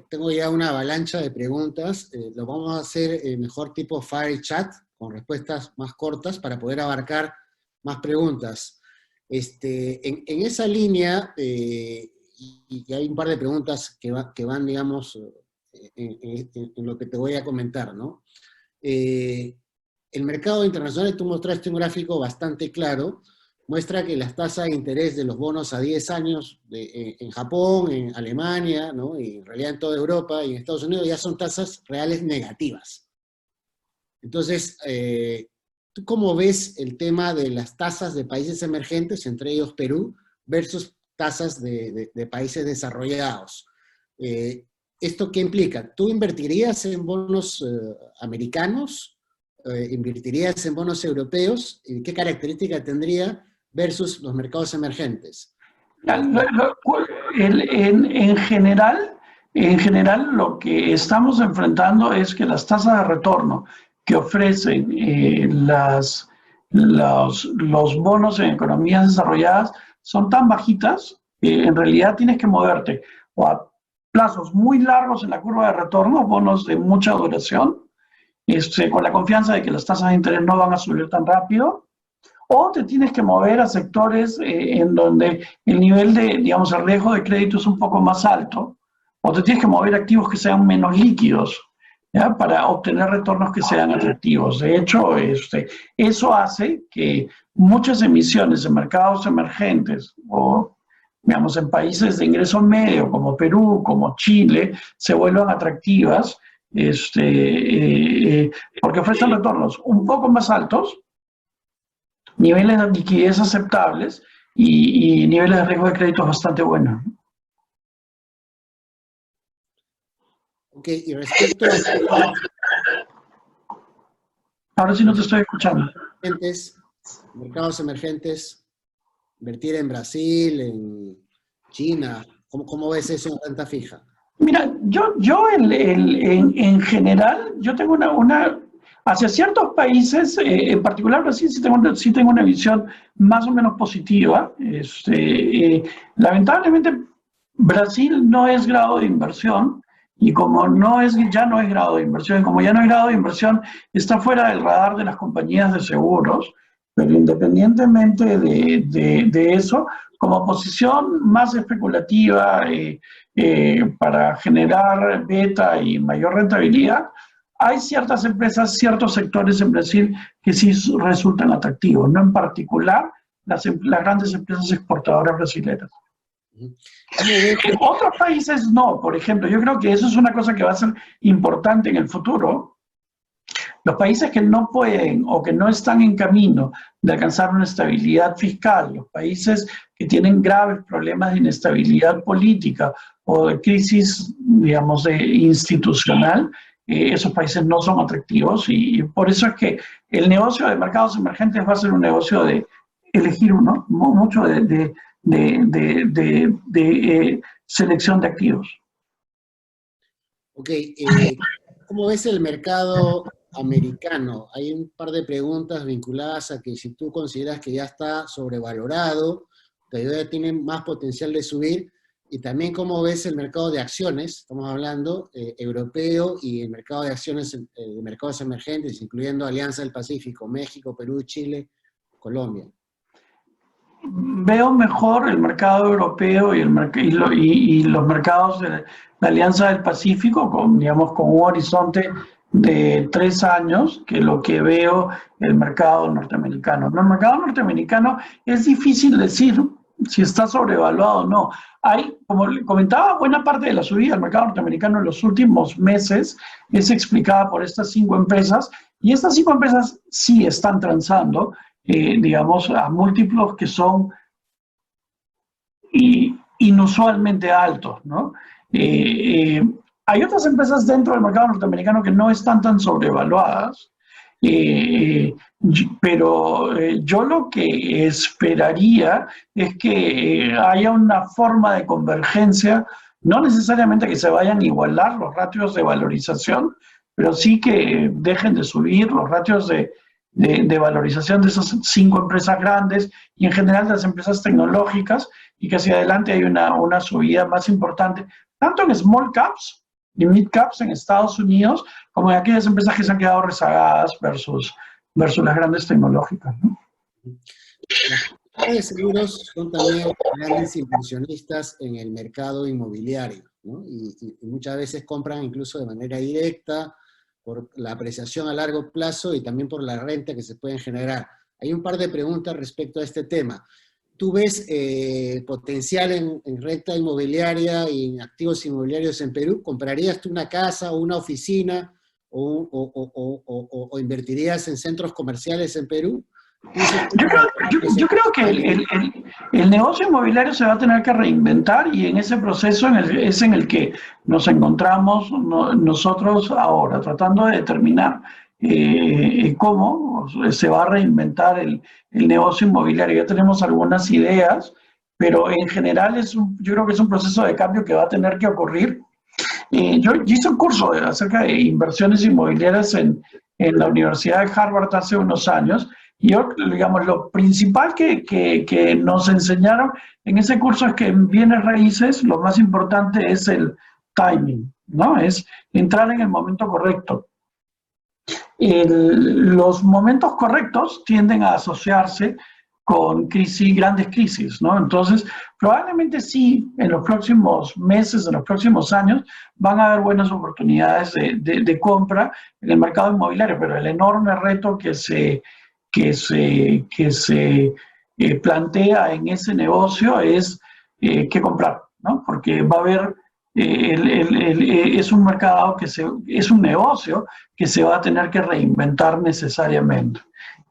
tengo ya una avalancha de preguntas. Lo vamos a hacer mejor tipo fire chat, con respuestas más cortas para poder abarcar más preguntas. En esa línea, y hay un par de preguntas que van digamos, en lo que te voy a comentar, ¿no? El mercado internacional, tú mostraste un gráfico bastante claro, muestra que las tasas de interés de los bonos a 10 años en Japón, en Alemania, ¿no? Y en realidad en toda Europa y en Estados Unidos ya son tasas reales negativas. Entonces, ¿tú cómo ves el tema de las tasas de países emergentes, entre ellos Perú, versus tasas de países desarrollados? ¿Esto qué implica? ¿Tú invertirías en bonos americanos invertirías en bonos europeos y qué característica tendría versus los mercados emergentes? En general, lo que estamos enfrentando es que las tasas de retorno que ofrecen los bonos en economías desarrolladas son tan bajitas que en realidad tienes que moverte o a plazos muy largos en la curva de retorno, bonos de mucha duración, con la confianza de que las tasas de interés no van a subir tan rápido, o te tienes que mover a sectores en donde el nivel de, digamos, el riesgo de crédito es un poco más alto, o te tienes que mover a activos que sean menos líquidos, ¿ya? Para obtener retornos que sean atractivos. De hecho, eso hace que muchas emisiones en mercados emergentes o, digamos, en países de ingreso medio como Perú, como Chile, se vuelvan atractivas porque ofrecen retornos un poco más altos, niveles de liquidez aceptables y niveles de riesgo de crédito bastante buenos. Ok, y respecto a... Ahora sí no te estoy escuchando. Mercados emergentes, invertir en Brasil, en China, ¿cómo ves eso en renta fija? Mira, yo en general, yo tengo hacia ciertos países, en particular Brasil, sí tengo una visión más o menos positiva. Lamentablemente, Brasil no es grado de inversión, y como ya no es grado de inversión, y como ya no es grado de inversión, está fuera del radar de las compañías de seguros, pero independientemente de eso, como posición más especulativa, para generar beta y mayor rentabilidad, hay ciertas empresas, ciertos sectores en Brasil que sí resultan atractivos, no en particular las grandes empresas exportadoras brasileñas. En otros países no, por ejemplo, yo creo que eso es una cosa que va a ser importante en el futuro. Los países que no pueden o que no están en camino de alcanzar una estabilidad fiscal, los países que tienen graves problemas de inestabilidad política o de crisis, digamos, institucional, esos países no son atractivos y por eso es que el negocio de mercados emergentes va a ser un negocio de elegir uno, mucho de selección de activos. Ok, ¿cómo ves el mercado americano? Hay un par de preguntas vinculadas a que si tú consideras que ya está sobrevalorado, que todavía tiene más potencial de subir, y también cómo ves el mercado de acciones, estamos hablando europeo, y el mercado de acciones de mercados emergentes, incluyendo Alianza del Pacífico, México, Perú, Chile, Colombia. Veo mejor el mercado europeo y los mercados de la Alianza del Pacífico, digamos, con un horizonte de 3 años, que lo que veo el mercado norteamericano. El mercado norteamericano es difícil decir si está sobrevaluado o no. Como comentaba, buena parte de la subida del mercado norteamericano en los últimos meses es explicada por estas 5 empresas, y estas 5 empresas sí están transando, digamos, a múltiplos que son inusualmente altos, ¿no? Hay otras empresas dentro del mercado norteamericano que no están tan sobrevaluadas, pero yo lo que esperaría es que haya una forma de convergencia, no necesariamente que se vayan a igualar los ratios de valorización, pero sí que dejen de subir los ratios de valorización de esas 5 empresas grandes y en general de las empresas tecnológicas, y que hacia adelante hay una subida más importante, tanto en small caps y mid caps en Estados Unidos, como en aquellas empresas que se han quedado rezagadas versus las grandes tecnológicas, ¿no? Los de seguros son también grandes inversionistas en el mercado inmobiliario, ¿no? Y muchas veces compran incluso de manera directa, por la apreciación a largo plazo y también por la renta que se pueden generar. Hay un par de preguntas respecto a este tema. ¿Tú ves potencial en renta inmobiliaria y en activos inmobiliarios en Perú? ¿Comprarías tú una casa o una oficina o invertirías en centros comerciales en Perú? Yo creo que el negocio inmobiliario se va a tener que reinventar, y en ese proceso es en el que nos encontramos nosotros ahora, tratando de determinar cómo se va a reinventar el negocio inmobiliario. Ya tenemos algunas ideas, pero en general yo creo que es un proceso de cambio que va a tener que ocurrir. Yo hice un curso acerca de inversiones inmobiliarias en la Universidad de Harvard hace unos años, y yo, digamos, lo principal que nos enseñaron en ese curso es que en bienes raíces lo más importante es el timing, ¿no? Es entrar en el momento correcto. Los momentos correctos tienden a asociarse con grandes crisis, ¿no? Entonces, probablemente sí, en los próximos meses, en los próximos años, van a haber buenas oportunidades de compra en el mercado inmobiliario, pero el enorme reto que se plantea en ese negocio es qué comprar, ¿no? Porque va a haber, es un mercado es un negocio que se va a tener que reinventar necesariamente.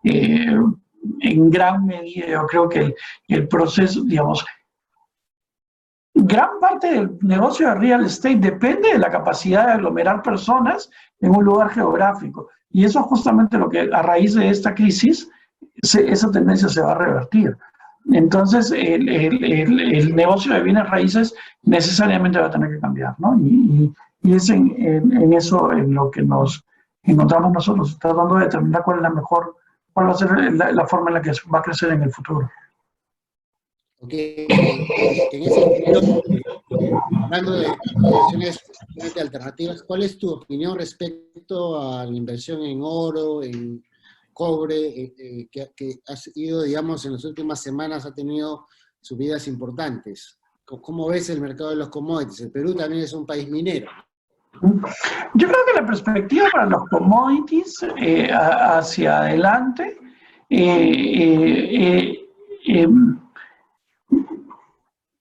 En gran medida, yo creo que el proceso, digamos, gran parte del negocio de real estate depende de la capacidad de aglomerar personas en un lugar geográfico. Y eso es justamente lo que, a raíz de esta crisis, esa tendencia se va a revertir. Entonces, el negocio de bienes raíces necesariamente va a tener que cambiar, ¿no? Y es en eso en lo que nos encontramos nosotros, tratando de determinar cuál va a ser la forma en la que va a crecer en el futuro. Ok, en ese sentido, hablando de inversiones alternativas, ¿cuál es tu opinión respecto a la inversión en oro, en cobre, que ha ido, digamos, en las últimas semanas ha tenido subidas importantes? ¿Cómo ves el mercado de los commodities? El Perú también es un país minero. Yo creo que la perspectiva para los commodities hacia adelante,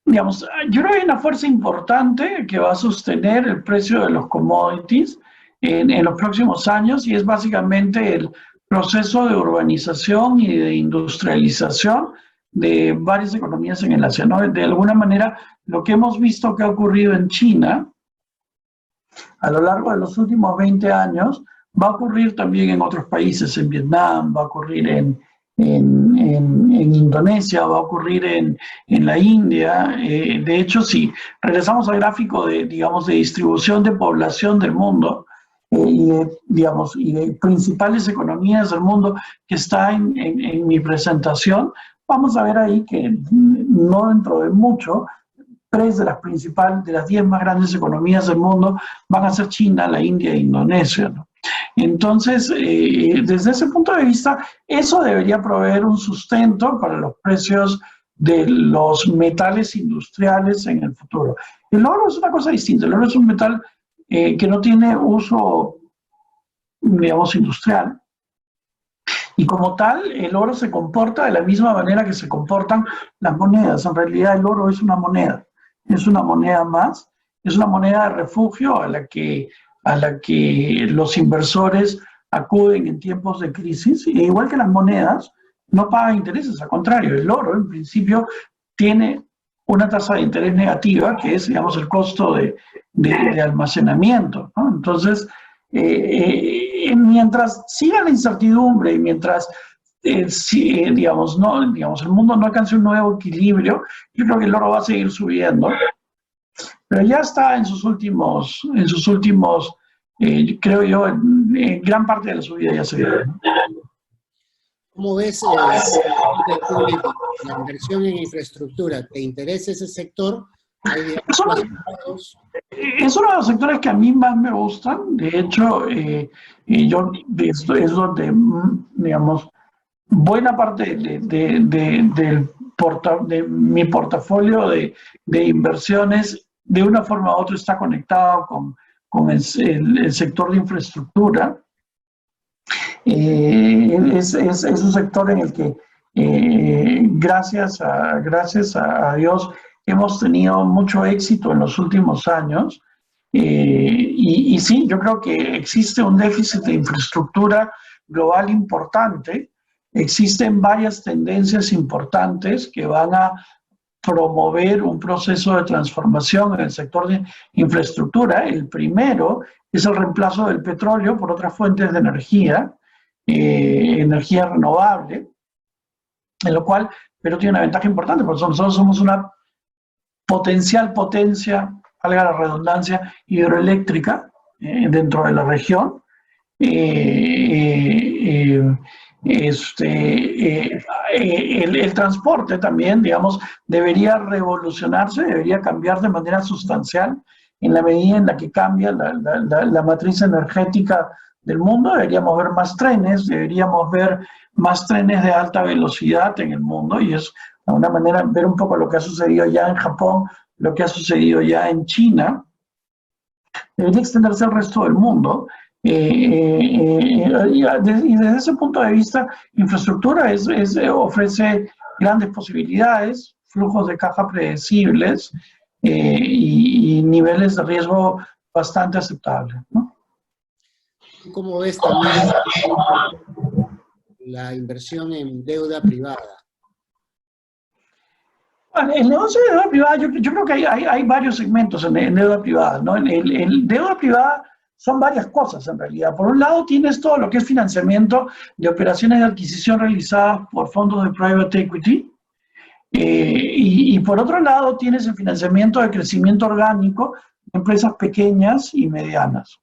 digamos, yo creo que hay una fuerza importante que va a sostener el precio de los commodities en los próximos años, y es básicamente el proceso de urbanización y de industrialización de varias economías en el Asia, ¿no? De alguna manera, lo que hemos visto que ha ocurrido en China a lo largo de los últimos 20 años va a ocurrir también en otros países, en Vietnam, va a ocurrir en Indonesia, va a ocurrir en la India. De hecho, si regresamos al gráfico digamos, de distribución de población del mundo, y de principales economías del mundo que está en mi presentación, vamos a ver ahí que no dentro de mucho, 3 de las 10 más grandes economías del mundo van a ser China, la India e Indonesia, ¿no? Entonces, desde ese punto de vista, eso debería proveer un sustento para los precios de los metales industriales en el futuro. El oro es una cosa distinta. El oro es un metal que no tiene uso, digamos, industrial. Y como tal, el oro se comporta de la misma manera que se comportan las monedas. En realidad, el oro es una moneda más, es una moneda de refugio a la que los inversores acuden en tiempos de crisis. E igual que las monedas, no paga intereses, al contrario, el oro en principio tiene una tasa de interés negativa, que es, digamos, el costo de almacenamiento, ¿no? Entonces, mientras siga la incertidumbre y mientras el mundo no alcance un nuevo equilibrio, yo creo que el oro va a seguir subiendo, pero ya está en sus últimos, creo yo, en gran parte de la subida ya se dio, ¿no? ¿Cómo ves la inversión en infraestructura? ¿Te interesa ese sector? Es uno de los sectores que a mí más me gustan. De hecho, es donde, digamos, buena parte de mi portafolio de inversiones, de una forma u otra, está conectado con el sector de infraestructura. Es un sector en el que, gracias a Dios, hemos tenido mucho éxito en los últimos años. Y sí, yo creo que existe un déficit de infraestructura global importante. Existen varias tendencias importantes que van a promover un proceso de transformación en el sector de infraestructura. El primero es el reemplazo del petróleo por otras fuentes de energía, energía renovable, en lo cual Perú tiene una ventaja importante, porque nosotros somos una potencial potencia, valga la redundancia, hidroeléctrica dentro de la región. El transporte también, digamos, debería revolucionarse, debería cambiar de manera sustancial en la medida en la que cambia la matriz energética del mundo. Deberíamos ver más trenes, deberíamos ver más trenes de alta velocidad en el mundo, y es de alguna manera ver un poco lo que ha sucedido ya en Japón, lo que ha sucedido ya en China. Debería extenderse al resto del mundo. Y desde ese punto de vista, infraestructura ofrece grandes posibilidades, flujos de caja predecibles y niveles de riesgo bastante aceptables, ¿no? ¿Cómo ves también la inversión en deuda privada? Bueno, el negocio de deuda privada, yo creo que hay varios segmentos en deuda privada, ¿no? En deuda privada son varias cosas en realidad. Por un lado tienes todo lo que es financiamiento de operaciones de adquisición realizadas por fondos de private equity, y por otro lado tienes el financiamiento de crecimiento orgánico de empresas pequeñas y medianas.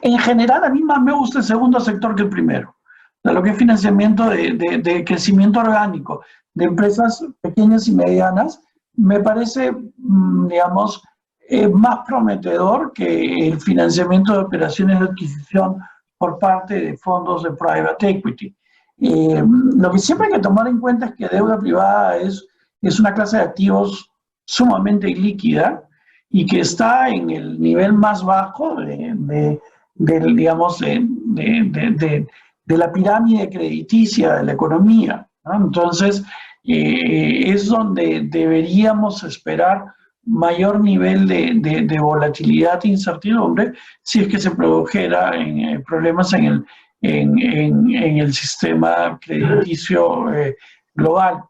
En general, a mí más me gusta el segundo sector que el primero, de lo que es financiamiento de crecimiento orgánico de empresas pequeñas y medianas. Me parece, digamos, más prometedor que el financiamiento de operaciones de adquisición por parte de fondos de private equity. Lo que siempre hay que tomar en cuenta es que deuda privada es una clase de activos sumamente líquida y que está en el nivel más bajo digamos, de la pirámide crediticia de la economía, ¿no? Entonces, es donde deberíamos esperar mayor nivel de volatilidad e incertidumbre si es que se produjera problemas en el sistema crediticio global.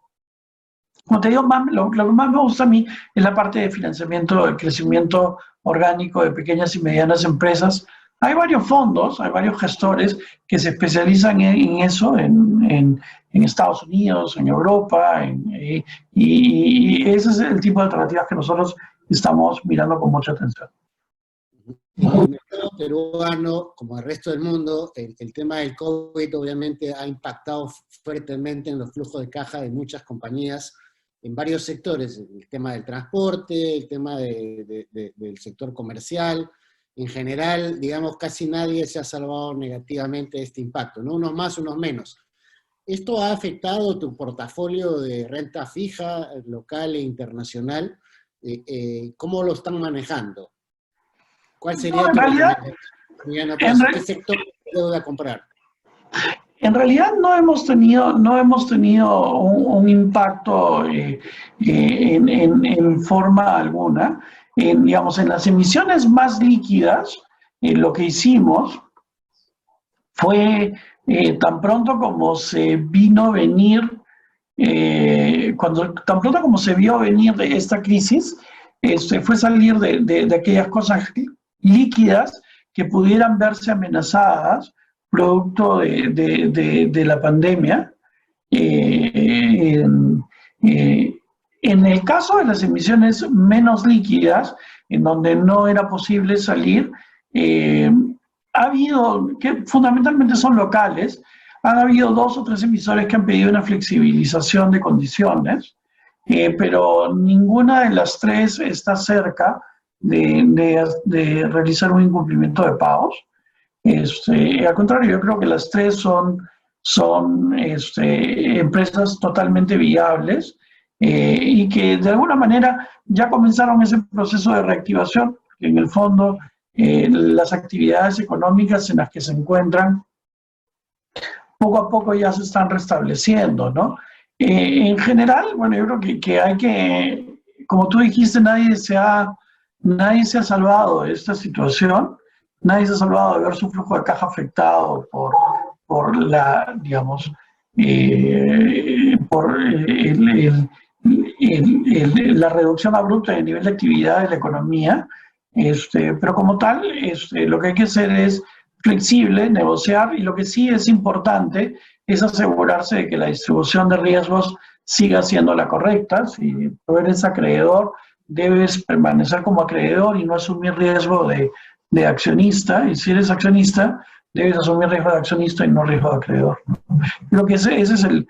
Como te digo, lo que más me gusta a mí es la parte de financiamiento, de crecimiento orgánico de pequeñas y medianas empresas. Hay varios fondos, hay varios gestores que se especializan en eso, en Estados Unidos, en Europa, y ese es el tipo de alternativas que nosotros estamos mirando con mucha atención. En el mercado peruano, como el resto del mundo, el tema del COVID obviamente ha impactado fuertemente en los flujos de caja de muchas compañías en varios sectores, el tema del transporte, el tema del sector comercial. En general, digamos, casi nadie se ha salvado negativamente de este impacto, ¿no? Unos más, unos menos. ¿Esto ha afectado tu portafolio de renta fija, local e internacional? ¿Cómo lo están manejando? ¿Cuál sería tu recomendación? ¿Qué sector de deuda comprar? En realidad no hemos tenido un impacto en forma alguna. Digamos, en las emisiones más líquidas, lo que hicimos fue tan pronto como se vino a venir, tan pronto como se vio venir de esta crisis, fue salir de aquellas cosas líquidas que pudieran verse amenazadas producto de la pandemia. En el caso de las emisiones menos líquidas, en donde no era posible salir, ha habido, que fundamentalmente son locales, han habido 2 o 3 emisores que han pedido una flexibilización de condiciones, pero ninguna de las 3 está cerca de realizar un incumplimiento de pagos. Al contrario, yo creo que las 3 son empresas totalmente viables, y que de alguna manera ya comenzaron ese proceso de reactivación, que en el fondo las actividades económicas en las que se encuentran poco a poco ya se están restableciendo, ¿no? En general, bueno, yo creo que hay que, como tú dijiste, nadie se ha salvado de esta situación, nadie se ha salvado de ver su flujo de caja afectado por la, digamos, por la reducción abrupta del nivel de actividad de la economía. Pero como tal, lo que hay que hacer es flexible, negociar, y lo que sí es importante es asegurarse de que la distribución de riesgos siga siendo la correcta. Si tú eres acreedor, debes permanecer como acreedor y no asumir riesgo de accionista, y si eres accionista, debes asumir riesgo de accionista y no riesgo de acreedor, ¿no? Creo que ese es el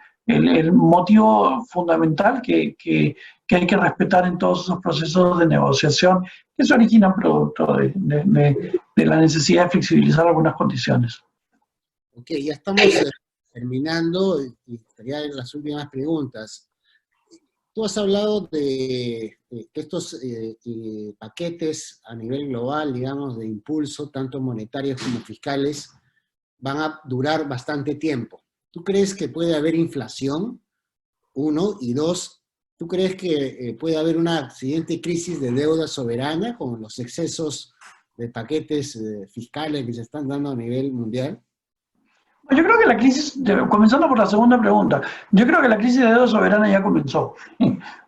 motivo fundamental que hay que respetar en todos esos procesos de negociación que se originan producto de la necesidad de flexibilizar algunas condiciones. Ok, ya estamos terminando y estaría en las últimas preguntas. Tú has hablado de que estos paquetes a nivel global, digamos, de impulso, tanto monetarios como fiscales, van a durar bastante tiempo. ¿Tú crees que puede haber inflación? Uno, y dos, ¿tú crees que puede haber una siguiente crisis de deuda soberana con los excesos de paquetes fiscales que se están dando a nivel mundial? Yo creo que la crisis, comenzando por la segunda pregunta, yo creo que la crisis de deuda soberana ya comenzó.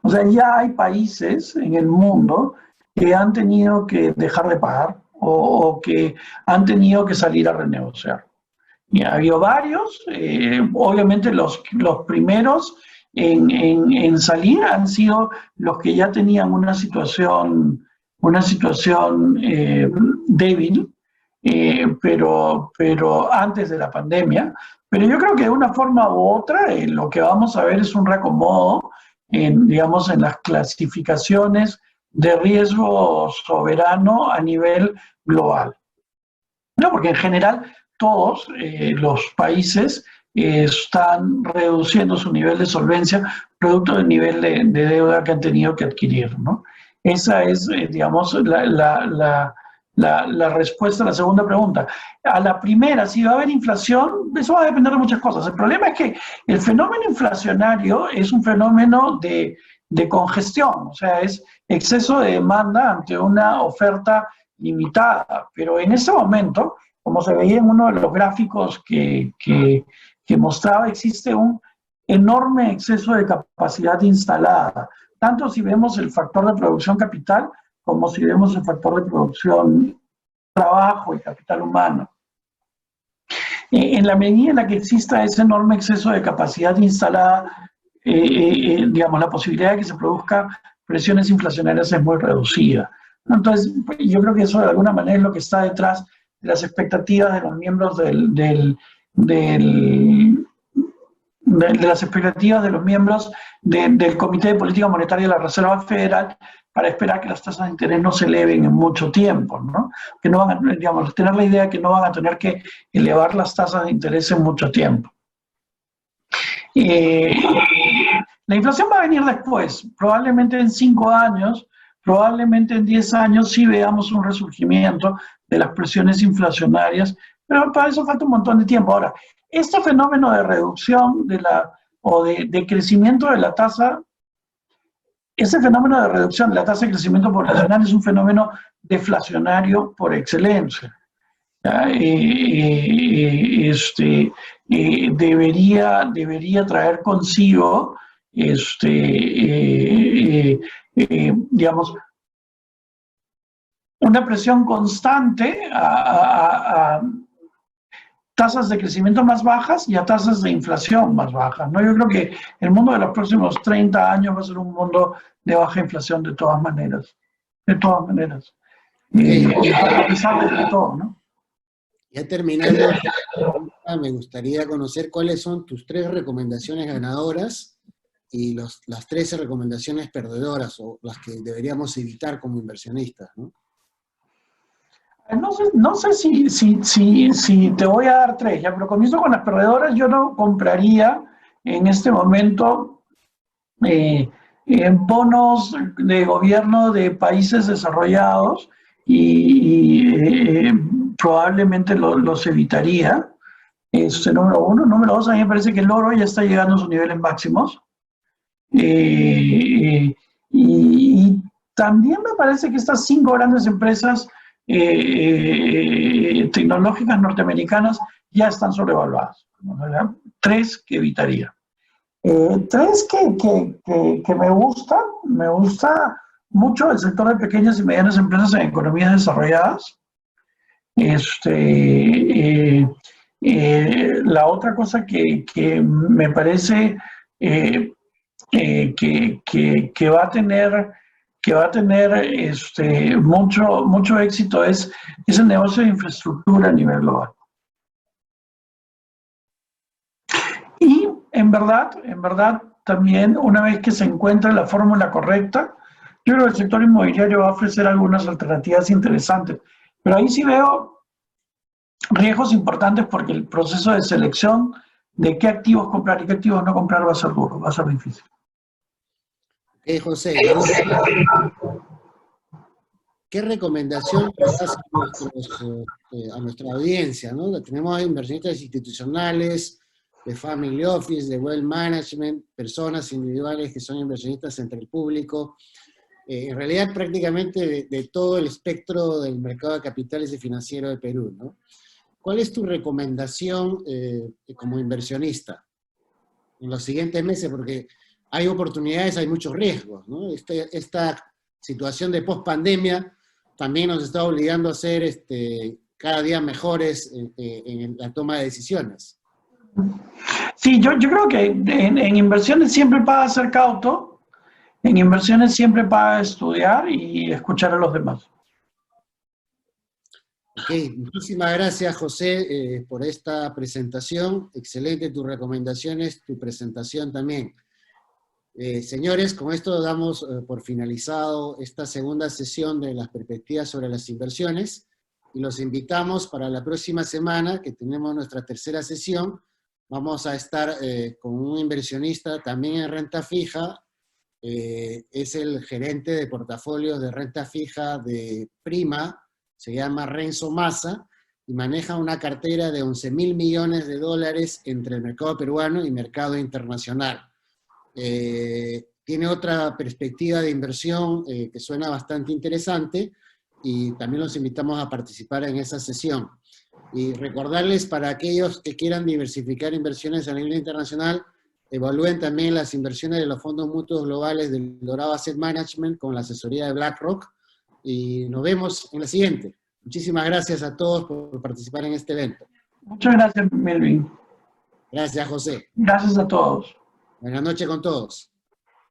O sea, ya hay países en el mundo que han tenido que dejar de pagar o que han tenido que salir a renegociar. Y ha habido varios, obviamente los primeros en salir han sido los que ya tenían una situación débil, pero antes de la pandemia. Pero yo creo que de una forma u otra lo que vamos a ver es un reacomodo digamos, en las clasificaciones de riesgo soberano a nivel global. No, porque en general todos los países están reduciendo su nivel de solvencia producto del nivel de deuda que han tenido que adquirir, ¿no? Esa es, digamos, la respuesta a la segunda pregunta. A la primera, si va a haber inflación, eso va a depender de muchas cosas. El problema es que el fenómeno inflacionario es un fenómeno de congestión, o sea, es exceso de demanda ante una oferta limitada, pero en ese momento, como se veía en uno de los gráficos que mostraba, existe un enorme exceso de capacidad instalada, tanto si vemos el factor de producción capital como si vemos el factor de producción trabajo y capital humano. En la medida en la que exista ese enorme exceso de capacidad instalada, digamos, la posibilidad de que se produzcan presiones inflacionarias es muy reducida. Entonces, yo creo que eso de alguna manera es lo que está detrás de las expectativas de los miembros de las expectativas de los miembros del Comité de Política Monetaria de la Reserva Federal para esperar que las tasas de interés no se eleven en mucho tiempo, ¿no? Que no van a, digamos, tener la idea de que no van a tener que elevar las tasas de interés en mucho tiempo. La inflación va a venir después, probablemente en 5 años, probablemente en 10 años sí veamos un resurgimiento de las presiones inflacionarias, pero para eso falta un montón de tiempo. Ahora, este fenómeno de reducción de crecimiento de la tasa, ese fenómeno de reducción de la tasa de crecimiento poblacional es un fenómeno deflacionario por excelencia. Debería traer consigo, digamos, una presión constante a tasas de crecimiento más bajas y a tasas de inflación más bajas, ¿no? Yo creo que el mundo de los próximos 30 años va a ser un mundo de baja inflación de todas maneras, a pesar de todo, ¿no? Ya terminando, me gustaría conocer cuáles son tus 3 recomendaciones ganadoras y las 13 recomendaciones perdedoras, o las que deberíamos evitar como inversionistas, ¿no? No sé si te voy a dar 3, ya, pero comienzo con las perdedoras. Yo no compraría en este momento bonos de gobierno de países desarrollados y probablemente los evitaría. Número 1. Número 2, a mí me parece que el oro ya está llegando a sus niveles máximos. Y también me parece que estas 5 grandes empresas tecnológicas norteamericanas ya están sobrevaluadas, ¿verdad? 3 que evitaría. 3 que me gusta mucho el sector de pequeñas y medianas empresas en economías desarrolladas. La otra cosa que me parece que va a tener mucho éxito es el negocio de infraestructura a nivel global. Y en verdad, también una vez que se encuentre la fórmula correcta, yo creo que el sector inmobiliario va a ofrecer algunas alternativas interesantes. Pero ahí sí veo riesgos importantes porque el proceso de selección de qué activos comprar y qué activos no comprar va a ser duro, va a ser difícil. José, ¿qué recomendación le das a nuestra audiencia, ¿no? Tenemos inversionistas institucionales, de family office, de wealth management, personas individuales que son inversionistas entre el público, en realidad prácticamente de todo el espectro del mercado de capitales y financiero de Perú, ¿no? ¿Cuál es tu recomendación como inversionista en los siguientes meses? Porque hay oportunidades, hay muchos riesgos, ¿no? Esta situación de post-pandemia también nos está obligando a ser cada día mejores en la toma de decisiones. Sí, yo creo que en inversiones siempre paga ser cauto, en inversiones siempre paga estudiar y escuchar a los demás. Ok, muchísimas gracias, José, por esta presentación. Excelente tus recomendaciones, tu presentación también. Señores, con esto damos por finalizado esta segunda sesión de las perspectivas sobre las inversiones y los invitamos para la próxima semana, que tenemos nuestra tercera sesión. Vamos a estar con un inversionista también en renta fija, es el gerente de portafolios de renta fija de Prima, se llama Renzo Massa, y maneja una cartera de 11.000 millones de dólares entre el mercado peruano y mercado internacional. Tiene otra perspectiva de inversión que suena bastante interesante, y también los invitamos a participar en esa sesión. Y recordarles, para aquellos que quieran diversificar inversiones a nivel internacional, evalúen también las inversiones de los fondos mutuos globales del Dorado Asset Management con la asesoría de BlackRock, y nos vemos en la siguiente. Muchísimas gracias a todos por participar en este evento. Muchas gracias, Melvin. Gracias, José. Gracias a todos. Buenas noches con todos.